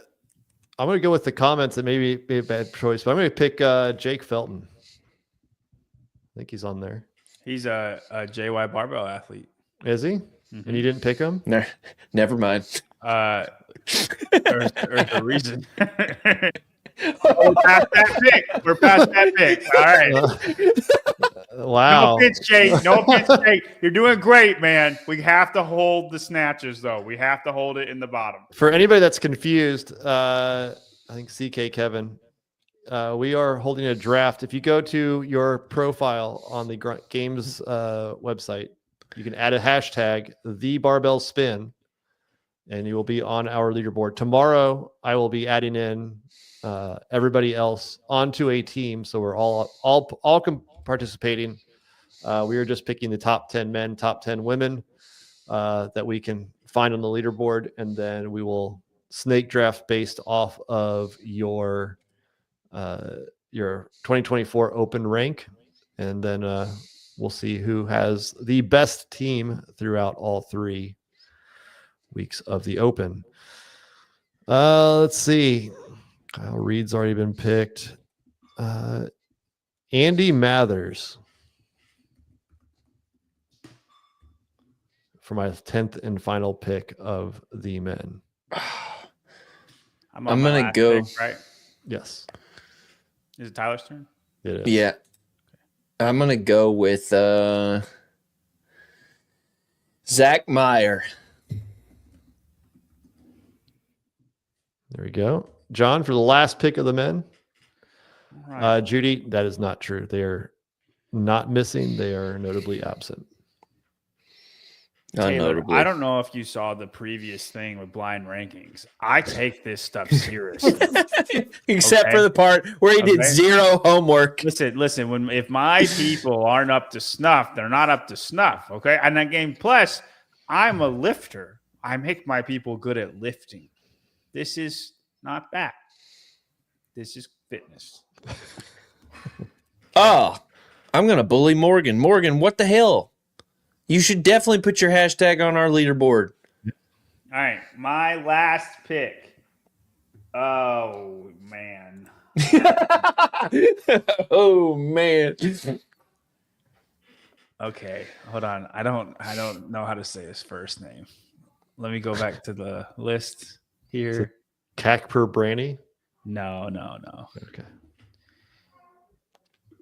going to go with the comments that maybe be a bad choice, but I'm going to pick Jake Felton. I think he's on there. He's a JY barbell athlete. Is he? Mm-hmm. And you didn't pick him? No, never mind. There's a reason. We're past that pick. All right. Wow. No offense, Jake. You're doing great, man. We have to hold the snatches, though. We have to hold it in the bottom. For anybody that's confused, I think CK Kevin, we are holding a draft. If you go to your profile on the games website, you can add a hashtag, #TheBarbellSpin, and you will be on our leaderboard. Tomorrow, I will be adding in everybody else onto a team, so we're all participating. We are just picking the top 10 men, top 10 women that we can find on the leaderboard, and then we will snake draft based off of your 2024 open rank, and then we'll see who has the best team throughout all 3 weeks of the open. Let's see. Kyle Reed's already been picked. Andy Mathers for my 10th and final pick of the men. I'm going to go. Pick, right? Yes. Is it Tyler's turn? It is. Yeah. I'm going to go with Zach Meyer. There we go. John, for the last pick of the men. Right. Judy, that is not true. They are not missing. They are notably absent. Taylor, I don't know if you saw the previous thing with blind rankings. I take this stuff seriously. Except for the part where he did zero homework. Listen, if my people aren't up to snuff, they're not up to snuff. Okay. And again, plus, I'm a lifter. I make my people good at lifting. This is not that. This is fitness. Oh, I'm going to bully Morgan. Morgan, what the hell? You should definitely put your hashtag on our leaderboard. All right. My last pick. Oh, man. Oh, man. Okay. Hold on. I don't know how to say his first name. Let me go back to the list here. Kakper Branny? No. Okay.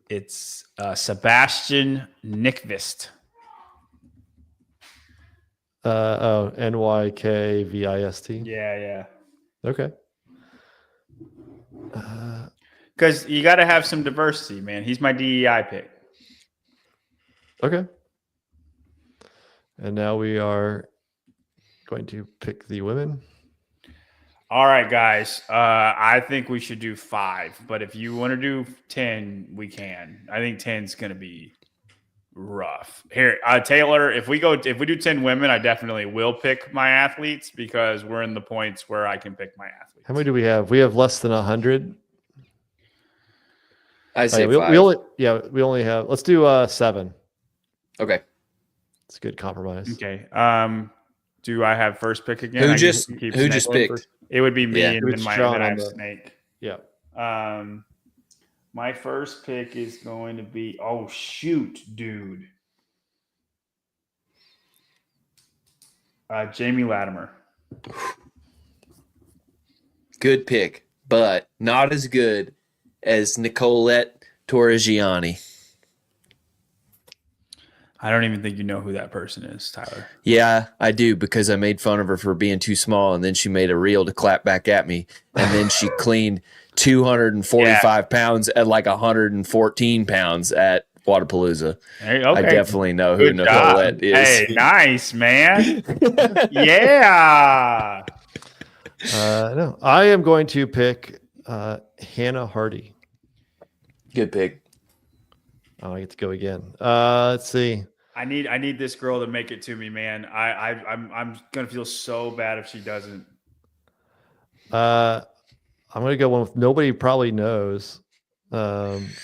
It's Sebastian Nyqvist. NYKVIST. Yeah. Okay. Because you got to have some diversity, man. He's my DEI pick. Okay. And now we are going to pick the women. All right, guys. I think we should do 5, but if you want to do 10, we can. I think 10's going to be rough. Here, Taylor, if we do 10 women, I definitely will pick my athletes because we're in the points where I can pick my athletes. How many do we have? We have less than 100. I say 5. we only have. Let's do 7. Okay. It's a good compromise. Okay. Do I have first pick again? Who just picked? It would be me, Yeah, and then I have Snake. Yeah. My first pick is going to be, oh, shoot, dude. Jamie Latimer. Good pick, but not as good as Nicolette Torrigiani. I don't even think you know who that person is, Tyler. Yeah, I do, because I made fun of her for being too small, and then she made a reel to clap back at me, and then she cleaned 245 pounds at like 114 pounds at Wadapalooza. Okay. I definitely know who Nicolette is. Hey, nice, man. Yeah. No, I am going to pick Hannah Hardy. Good pick. Oh, I get to go again. Let's see. I need this girl to make it to me, man. I'm gonna feel so bad if she doesn't. I'm gonna go one with nobody probably knows. Lito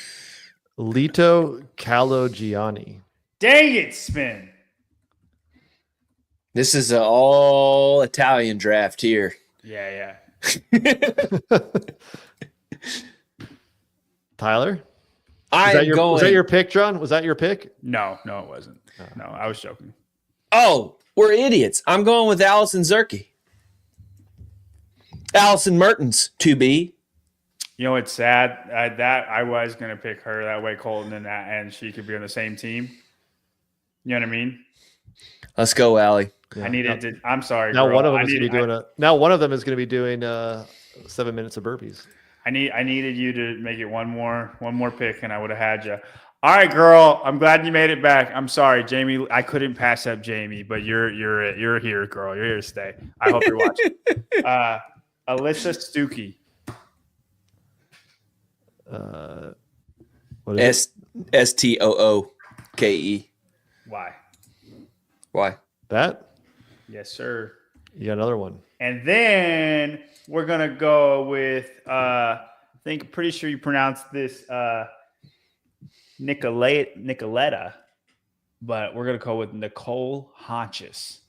Calogiani. Dang it, Spin. This is an all Italian draft here. Yeah. Tyler? Was that your pick, John? Was that your pick? No, it wasn't. No, I was joking. Oh, we're idiots. I'm going with Allison Zerke. Allison Mertens, to be. You know, it's sad that I was going to pick her that way, Colton, and she could be on the same team. You know what I mean? Let's go, Allie. Yeah. I'm sorry. Now girl. one of them is going to be doing Now one of them is going to be doing 7 minutes of burpees. I needed you to make it one more pick, and I would have had you. All right, girl. I'm glad you made it back. I'm sorry, Jamie. I couldn't pass up Jamie, but you're here, girl. You're here to stay. I hope you're watching. Alyssa Stuckey. What is Stooke. Why? that? Yes, sir. You got another one. And then we're gonna go with pretty sure you pronounced this Nicoletta, but we're gonna go with Nicole Hodges.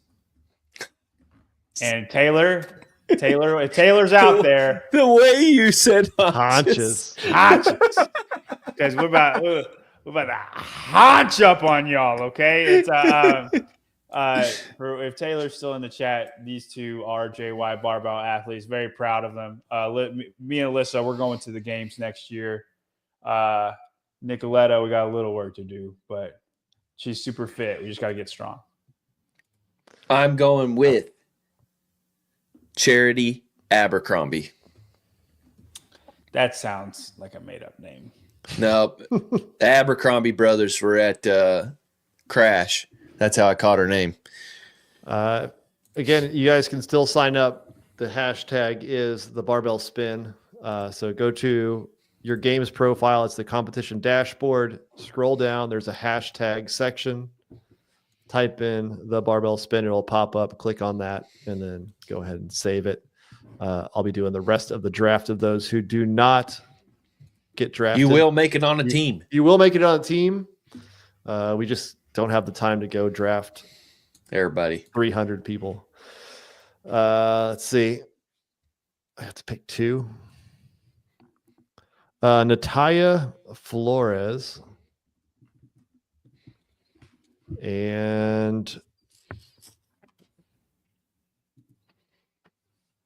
And Taylor, if Taylor's out there, The way you said Hodges. because we're about to haunch up on y'all. Okay, it's if Taylor's still in the chat, these two are JY barbell athletes. Very proud of them. Me and Alyssa, we're going to the games next year. Nicoletta, we got a little work to do, but she's super fit. We just got to get strong. I'm going with Charity Abercrombie. That sounds like a made-up name. No, the Abercrombie brothers were at Crash. That's how I caught her name. Again, you guys can still sign up. The hashtag is the barbell spin. So go to your games profile. It's the competition dashboard. Scroll down. There's a hashtag section. Type in the barbell spin. It'll pop up. Click on that and then go ahead and save it. I'll be doing the rest of the draft of those who do not get drafted. You will make it on a team. You will make it on a team. We just don't have the time to go draft everybody. 300 people. Let's see. I have to pick two. Natalia Flores and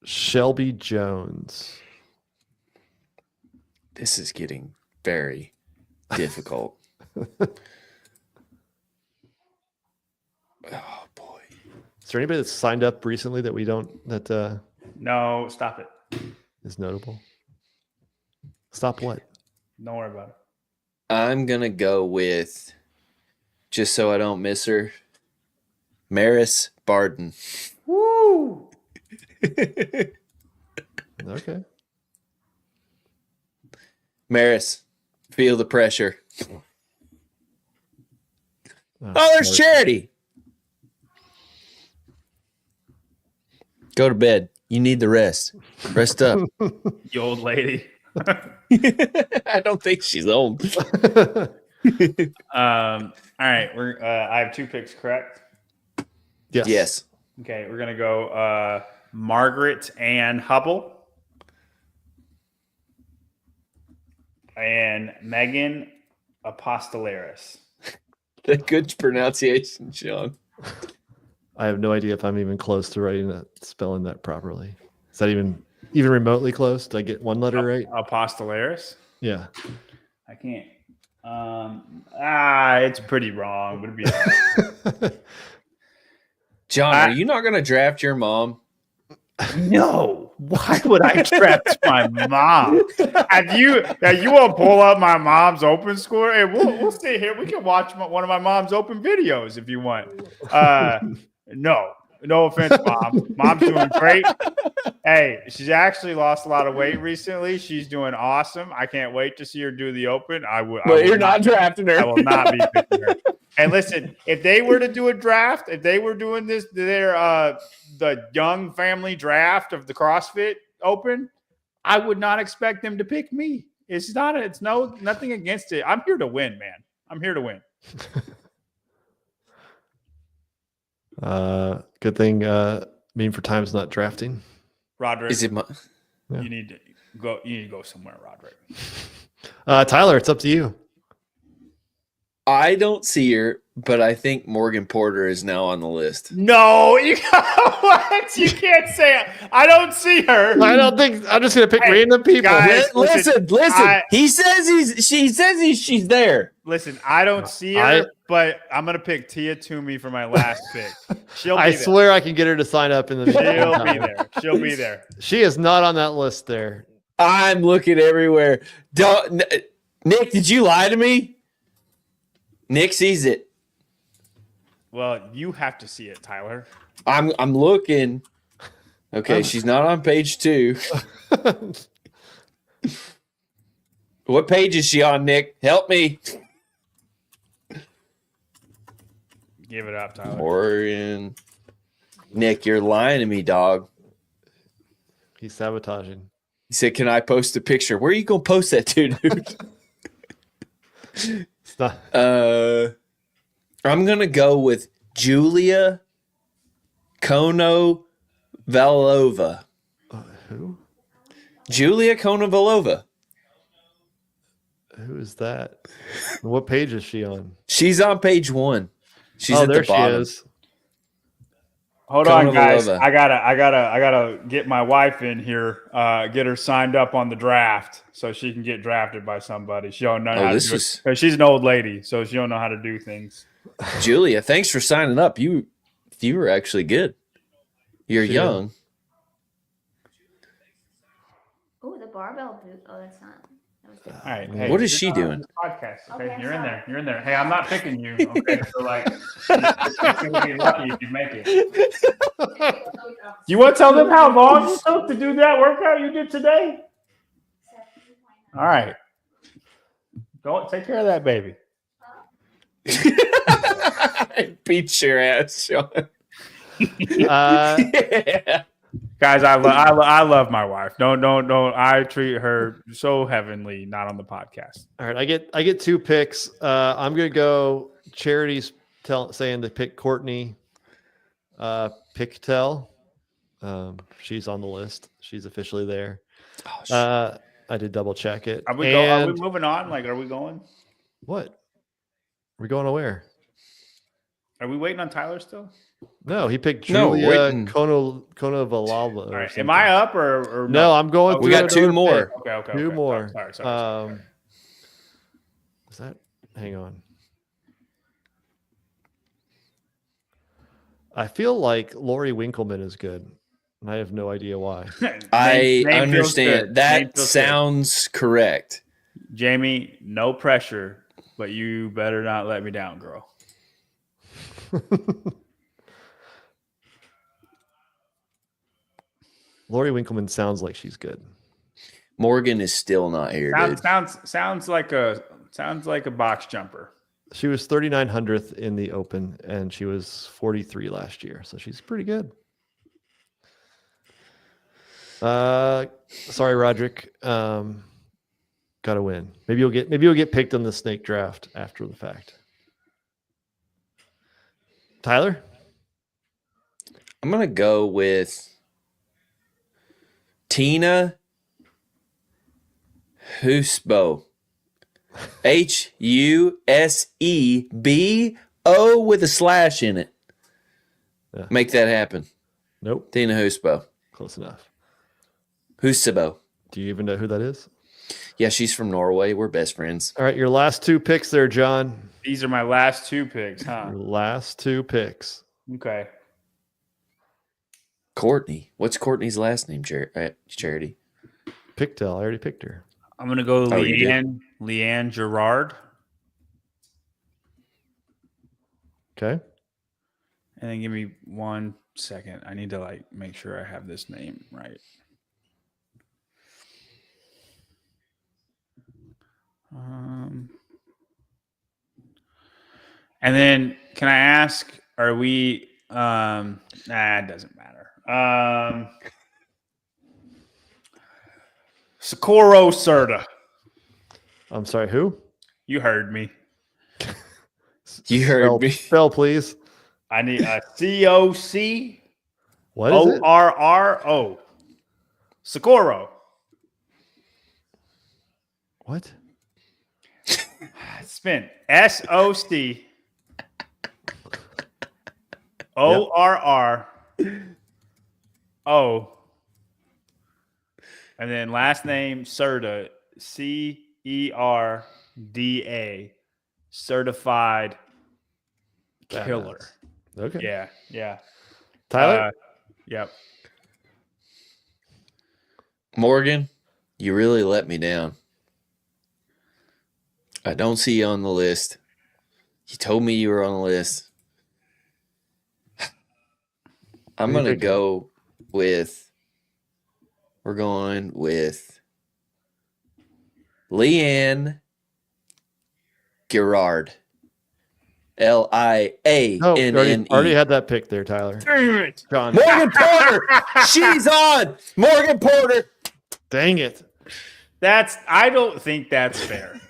Shelby Jones. This is getting very difficult. Oh boy. Is there anybody that's signed up recently that we don't No, stop it. Is notable? Stop what? Don't worry about it. I'm gonna go with, just so I don't miss her, Maris Barden. Woo! Okay. Maris, feel the pressure. Oh, there's Charity. Go to bed. You need the rest. Rest up. You old lady. I don't think she's old. All right. I have two picks, correct? Yes. Okay, we're gonna go Margaret Ann Hubble and Megan Apostolaris. The good pronunciation, Sean. I have no idea if I'm even close to writing that, spelling that properly. Is that even remotely close? Did I get one letter right? Apostolaris? Yeah. I can't. It's pretty wrong, but it'd be all right. John, are you not going to draft your mom? No. Why would I draft my mom? Have you want to pull up my mom's open score? Hey, we'll stay here. We can watch one of my mom's open videos if you want. No offense, Mom. Mom's doing great. Hey, she's actually lost a lot of weight recently. She's doing awesome. I can't wait to see her do the open. But you're not drafting her. I will not be picking her. And listen, if they were to do a draft, if they were doing the young family draft of the CrossFit Open, I would not expect them to pick me. Nothing against it. I'm here to win, man. I'm here to win. Good thing Mean for Time's not drafting. Roderick, is it Yeah. you need to go somewhere, Roderick. Tyler, it's up to you. I don't see her, but I think Morgan Porter is now on the list. No, what? You can't say it. I don't see her. I don't think I'm just gonna pick random people. guys, Listen. She says she's there. Listen, I don't see her, but I'm gonna pick Tia Toomey for my last pick. I swear I can get her to sign up in the She'll be there. She'll be there. She is not on that list there. I'm looking everywhere. Nick, did you lie to me? Nick sees it. Well, you have to see it, Tyler. I'm looking. Okay, she's not on page 2. What page is she on, Nick? Help me. Give it up, Tyler. Morgan. Nick, you're lying to me, dog. He's sabotaging. He said, "Can I post a picture?" Where are you gonna post that to, dude? I'm gonna go with Julia Konovalova. Who? Julia Konovalova. Who is that? What page is she on? She's on page 1. She's at there the bottom. she is. Hold on, Konova guys. Lova. I gotta get my wife in here. Get her signed up on the draft so she can get drafted by somebody. She don't know how to do it. 'Cause she's an old lady, so she don't know how to do things. Julia, thanks for signing up. You were actually good. You're young. Oh, the barbell boot. Oh, that's not. That was different. All right. Hey, What is she doing? Podcast. Okay, Okay, you're in sorry. there. You're in there. Hey, I'm not picking you. Okay, so like, you're gonna be lucky if you make it. You want to tell them how long it took to do that workout you did today? All right. Go take care of that baby. Beat your ass, Sean. Yeah. Guys, I love my wife. Don't. I treat her so heavenly. Not on the podcast. All right, I get 2 picks. I'm gonna go. Charity's saying to pick Courtney Picktel. She's on the list. She's officially there. Oh, I did double check it. Are we moving on? Like, are we going? What? We're going to where? Are we waiting on Tyler still? No, he picked No, Julia waiting. Konovalova. All right. Am I up or No, I'm going. We through got 2 another more. pick. Okay. 2 more. Sorry. Is that? Hang on. I feel like Lori Winkleman is good, and I have no idea why. I Name feels understand. good. That Name feels sounds correct. good. Jamie, no pressure, but you better not let me down, girl. Lori Winkleman sounds like she's good. Morgan is still not here, dude. Sounds like a box jumper. She was 3900th in the Open, and she was 43 last year, so she's pretty good. Sorry, Roderick. Got to win. Maybe you'll get picked on the snake draft after the fact. Tyler? I'm gonna go with Tina Husebo. Husebo with a slash in it. Yeah. Make that happen. Nope. Tina Husebo. Close enough. Husebo. Do you even know who that is? Yeah, she's from Norway. We're best friends. All right, your last 2 picks there, John. These are my last 2 picks, huh? Your last 2 picks. Okay. Courtney. What's Courtney's last name, Charity? Picktel. I already picked her. I'm gonna go Oh, you did? Leanne Gerard. Okay. And then give me 1 second. I need to make sure I have this name right. And then can I ask, are we it doesn't matter. Socorro Serta. I'm sorry, who? You heard me. You heard me. Spell, please. I need a COCORRO. What is it? Socorro. What? Spin. SOCORRO. And then last name Serta. CERDA. Certified killer. Okay. Yeah. Tyler? Yep. Morgan, you really let me down. I don't see you on the list. You told me you were on the list. I'm going to go with, we're going with Leanne Gerard. Lianne. No, already had that pick there, Tyler. Damn it. John. Morgan Porter. She's on. Morgan Porter. Dang it. I don't think that's fair.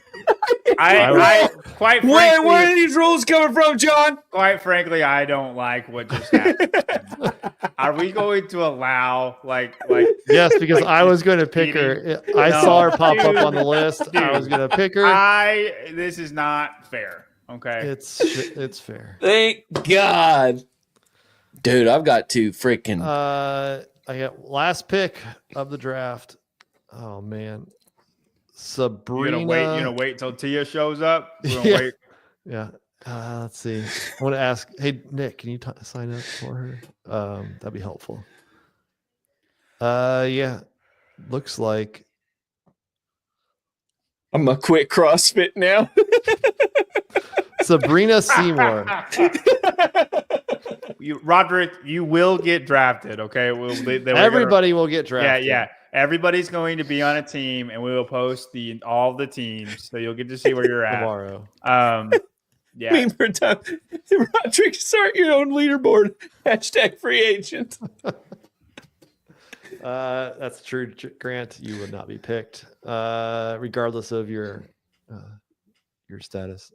I quite frankly, where are these rules coming from, John? Quite frankly, I don't like what just happened. Are we going to allow like yes, because like I was going to pick her. I saw her pop up on the list. I was going to pick her. This is not fair. Okay, it's fair. Thank God, dude. I've got to freaking. I got last pick of the draft. Oh man, Sabrina. You're gonna wait till Tia shows up. We're gonna wait. Yeah. Let's see. I want to ask. Hey Nick, can you sign up for her? That'd be helpful. Yeah. Looks like I'm gonna quit CrossFit now. Sabrina Seymour. Roderick, you will get drafted. Okay, everybody will get drafted. Yeah. Everybody's going to be on a team, and we will post all the teams, so you'll get to see where you're at tomorrow. Yeah. Mean time. Roderick, start your own leaderboard. # free agent. That's true, Grant. You would not be picked, regardless of your status.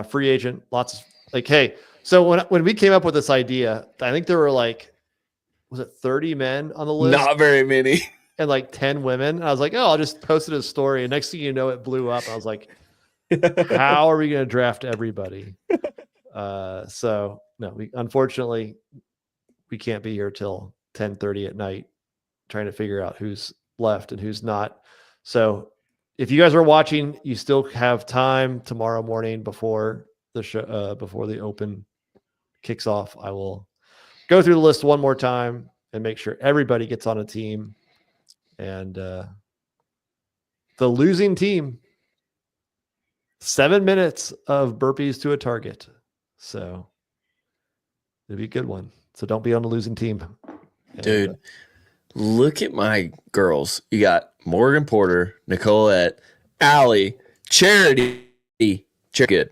Free agent. Lots of hey. So when we came up with this idea, I think there were was it 30 men on the list? Not very many. And 10 women. And I was like, oh, I'll just post it as a story. And next thing you know, it blew up. I was like, how are we going to draft everybody? So no, unfortunately we can't be here till 10:30 at night trying to figure out who's left and who's not. So if you guys are watching, you still have time tomorrow morning before the show, before the open kicks off. I will go through the list one more time and make sure everybody gets on a team. And the losing team, 7 minutes of burpees to a target. So it'll be a good one. So don't be on the losing team. Dude, look at my girls. You got Morgan Porter, Nicolette, Allie, Charity, good.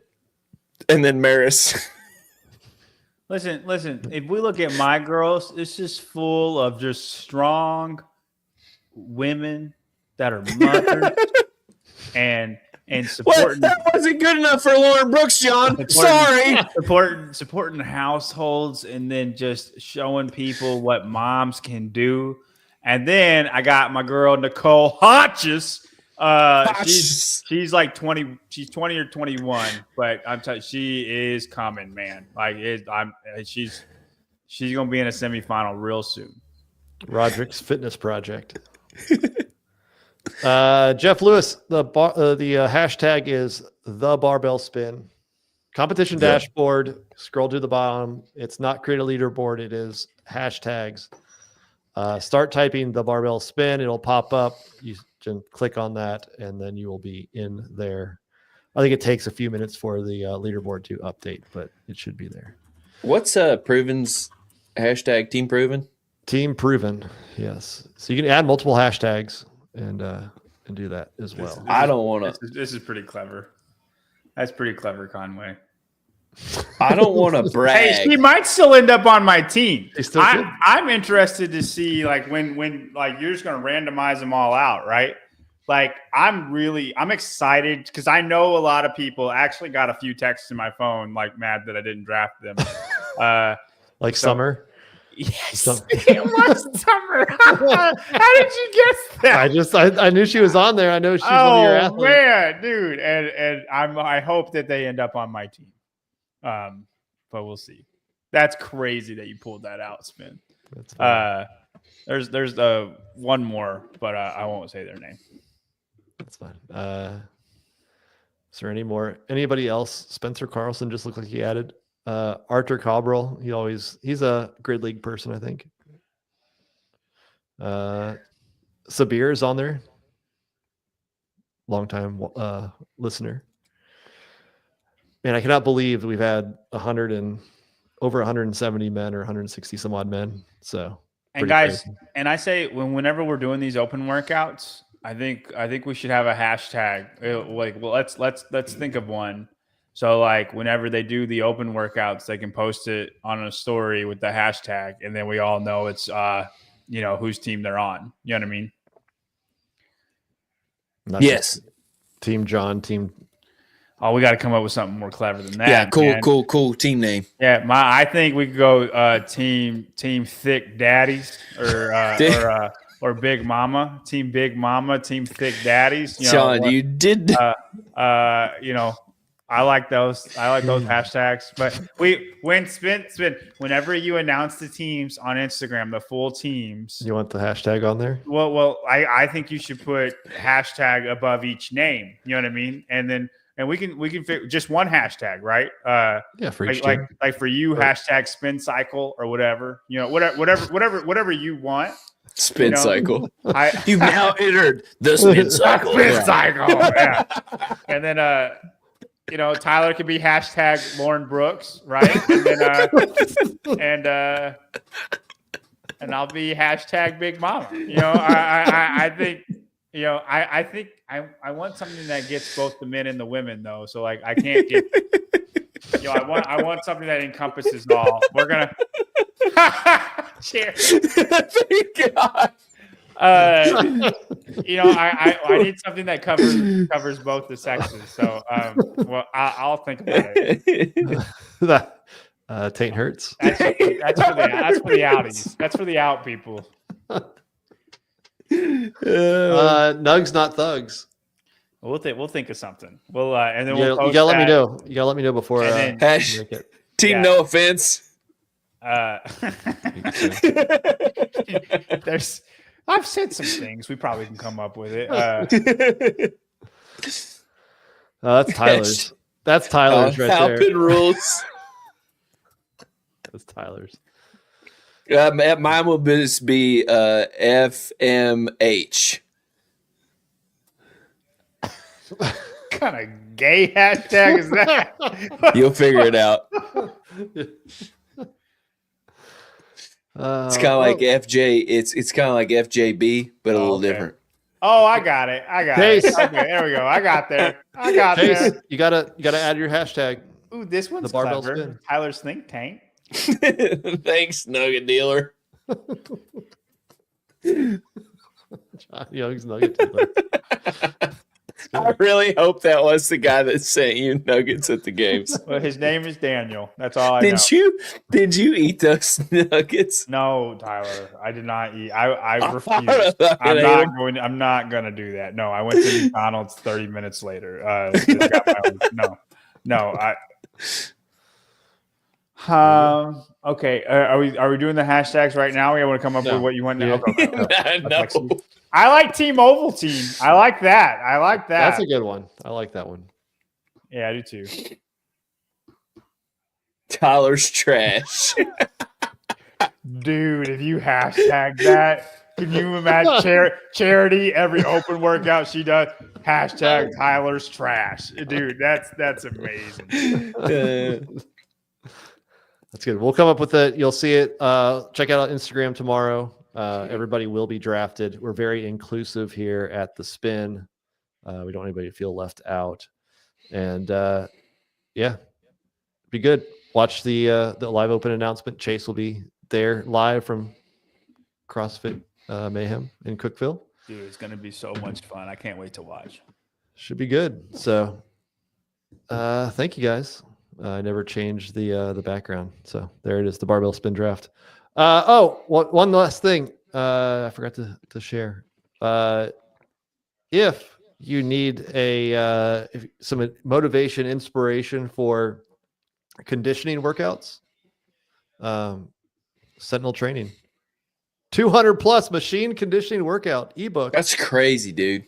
And then Maris. Listen. If we look at my girls, it's just full of just strong women that are mothers and supporting. That wasn't good enough for Lauren Brooks, John. Sorry. Supporting households and then just showing people what moms can do. And then I got my girl Nicole Hodges. She's like 20. She's 20 or 21, but I'm telling you, she is coming, man. She's gonna be in a semifinal real soon. Roderick's fitness project. Jeff Lewis, the hashtag is the barbell spin. Competition dashboard. Scroll to the bottom. It's not create a leaderboard. It is hashtags. Start typing the barbell spin. It'll pop up. You can click on that, and then you will be in there. I think it takes a few minutes for the leaderboard to update, but it should be there. What's Proven's hashtag? Team Proven? Team Proven, yes. So you can add multiple hashtags and do that as well. I don't want to. This is pretty clever. That's pretty clever, Conway. I don't want to brag. Hey, she might still end up on my team. Still I'm interested to see when you're just going to randomize them all out, right? I'm excited because I know a lot of people actually got a few texts in my phone mad that I didn't draft them. Summer. Yes, it was Summer. How did you guess that? I knew she was on there. I know she's one of your athletes. Man, dude, and I hope that they end up on my team. But we'll see. That's crazy that you pulled that out, Spin. That's fine. There's one more, but I won't say their name. That's fine. Is there anybody else? Spencer Carlson just looked like he added. Arthur Cabral, he's a grid league person, I think. Sabir is on there. Longtime listener. Man, I cannot believe we've had over 170 men or 160 some odd men. So, and guys, crazy. And I say whenever we're doing these open workouts, I think we should have a hashtag. Let's think of one. So whenever they do the open workouts, they can post it on a story with the hashtag, and then we all know it's whose team they're on. You know what I mean? Yes. Team John, team Oh, we got to come up with something more clever than that. Yeah, man. cool team name. Yeah, I think we could go team Thick Daddies or Big Mama, Team Big Mama, Team Thick Daddies. Sean, you did. I like those. I like those hashtags. But whenever you announce the teams on Instagram, the full teams. You want the hashtag on there? Well, I think you should put hashtag above each name. You know what I mean? And we can fit just one hashtag, right? Yeah, for each like for you, hashtag spin cycle or whatever. Whatever you want. Spin cycle. You've now entered the spin cycle. Spin cycle. Yeah. And then Tyler could be hashtag Lauren Brooks, right? And then and I'll be hashtag Big Mama. I think I want something that gets both the men and the women though. So like I can't get I want something that encompasses all. We're gonna cheers. Thank God. I need something that covers both the sexes. So I'll think about it. Taint hurts. That's for the outies. That's for the out people. Nugs, not thugs. We'll think of something. We'll and then you gotta let me know. You gotta let me know before. Team, no offense. I've said some things. We probably can come up with it. That's Tyler's. That's Tyler's right there. Halpin rules. That's Tyler's. Mine will just be FMH. What kind of gay hashtag is that? You'll figure it out. It's kind of like FJ. It's kind of like FJB, but a little different. Oh, I got it. Okay, there we go. I got there. There. You gotta add your hashtag. Ooh, this one's the barbell clever. spin. Tyler's think tank. Thanks, Nugget Dealer. John Young's Nugget Dealer. I really hope that was the guy that sent you nuggets at the games. Well, his name is Daniel. That's all I know. Did you eat those nuggets? No, Tyler, I did not eat. I refuse. I'm not going to do that. No, I went to McDonald's 30 minutes later. Okay. Are we doing the hashtags right now? We want to come up with what you want now. No. I like Team Ovaltine. I like that. That's a good one. I like that one. Yeah, I do too. Tyler's trash. Dude, if you hashtag that, can you imagine Charity every open workout she does? Hashtag Tyler's trash. Dude, that's amazing. That's good. We'll come up with it. You'll see it. Check out Instagram tomorrow. Everybody will be drafted. We're very inclusive here at the Spin. We don't want anybody to feel left out. And be good. Watch the live open announcement. Chase will be there live from CrossFit Mayhem in Cookeville. Dude, it's going to be so much fun. I can't wait to watch. Should be good. So thank you guys. I never changed the background. So there it is, the barbell spin draft. One last thing I forgot to share. If you need some motivation, inspiration for conditioning workouts, Sentinel Training, 200 plus machine conditioning workout ebook. That's crazy, dude.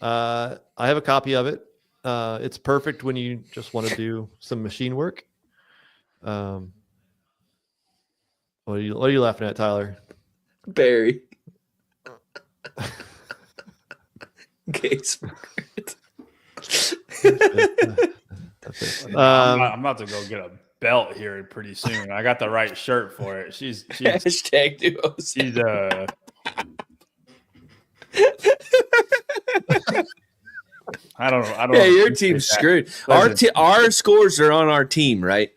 I have a copy of it. It's perfect when you just want to do some machine work. What are you laughing at, Tyler? Barry. Case. I'm about to go get a belt here pretty soon. I got the right shirt for it. She's hashtag duos. She's I don't know. Yeah, your team's screwed. Our scores are on our team, right?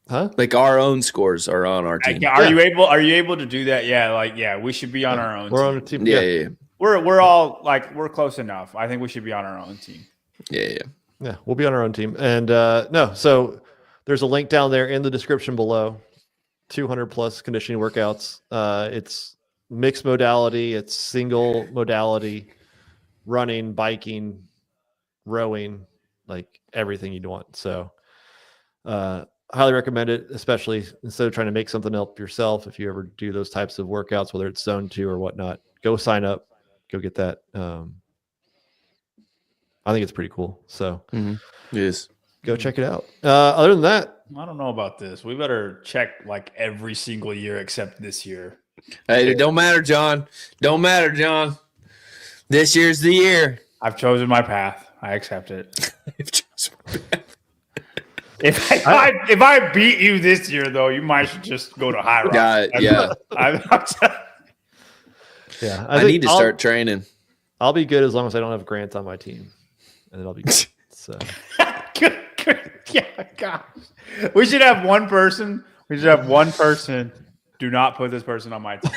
Huh? Like our own scores are on our team. Are you able to do that? Yeah, we should be on our own. We're on a team. Yeah. We're all we're close enough. I think we should be on our own team. Yeah. Yeah, we'll be on our own team. And no, so there's a link down there in the description below. 200 plus conditioning workouts. It's mixed modality. It's single modality, running, biking, rowing, like everything you'd want. So highly recommend it, especially instead of trying to make something up yourself. If you ever do those types of workouts, whether it's zone 2 or whatnot, go sign up, go get that. I think it's pretty cool. So It is. Go check it out. Other than that, I don't know about this. We better check like every single year except this year. Hey, it don't matter, John. Don't matter, John. This year's the year. I've chosen my path. I accept it. If I beat you this year, though, you might should just go to High Rock. Yeah. yeah, I need to start training. I'll be good as long as I don't have Grant on my team, and then I'll be good. So. Good. Yeah, gosh. We should have one person. Do not put this person on my team.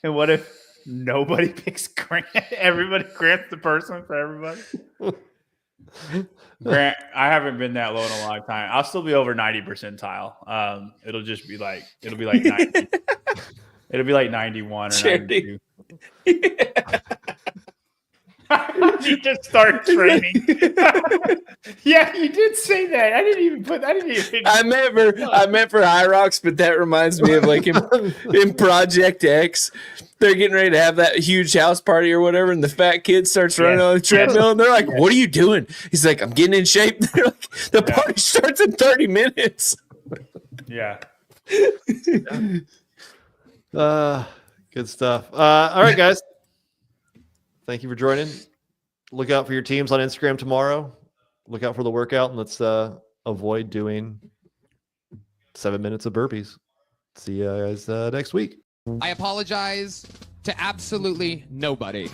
And what if nobody picks Grant? Everybody Grant's the person for everybody. Grant, I haven't been that low in a long time. I'll still be over 90 percentile. It'll be like 90. It'll be like 91 or Charity. 92. You just start training. Yeah, you did say that. I didn't even. I meant for High Rocks, but that reminds me of like in Project X. They're getting ready to have that huge house party or whatever, and the fat kid starts running on the treadmill, and they're like, "What are you doing?" He's like, "I'm getting in shape." They're like, "The party starts in 30 minutes." Yeah. Good stuff. All right, guys. Thank you for joining. Look out for your teams on Instagram tomorrow. Look out for the workout, and let's avoid doing 7 minutes of burpees. See you guys next week. I apologize to absolutely nobody.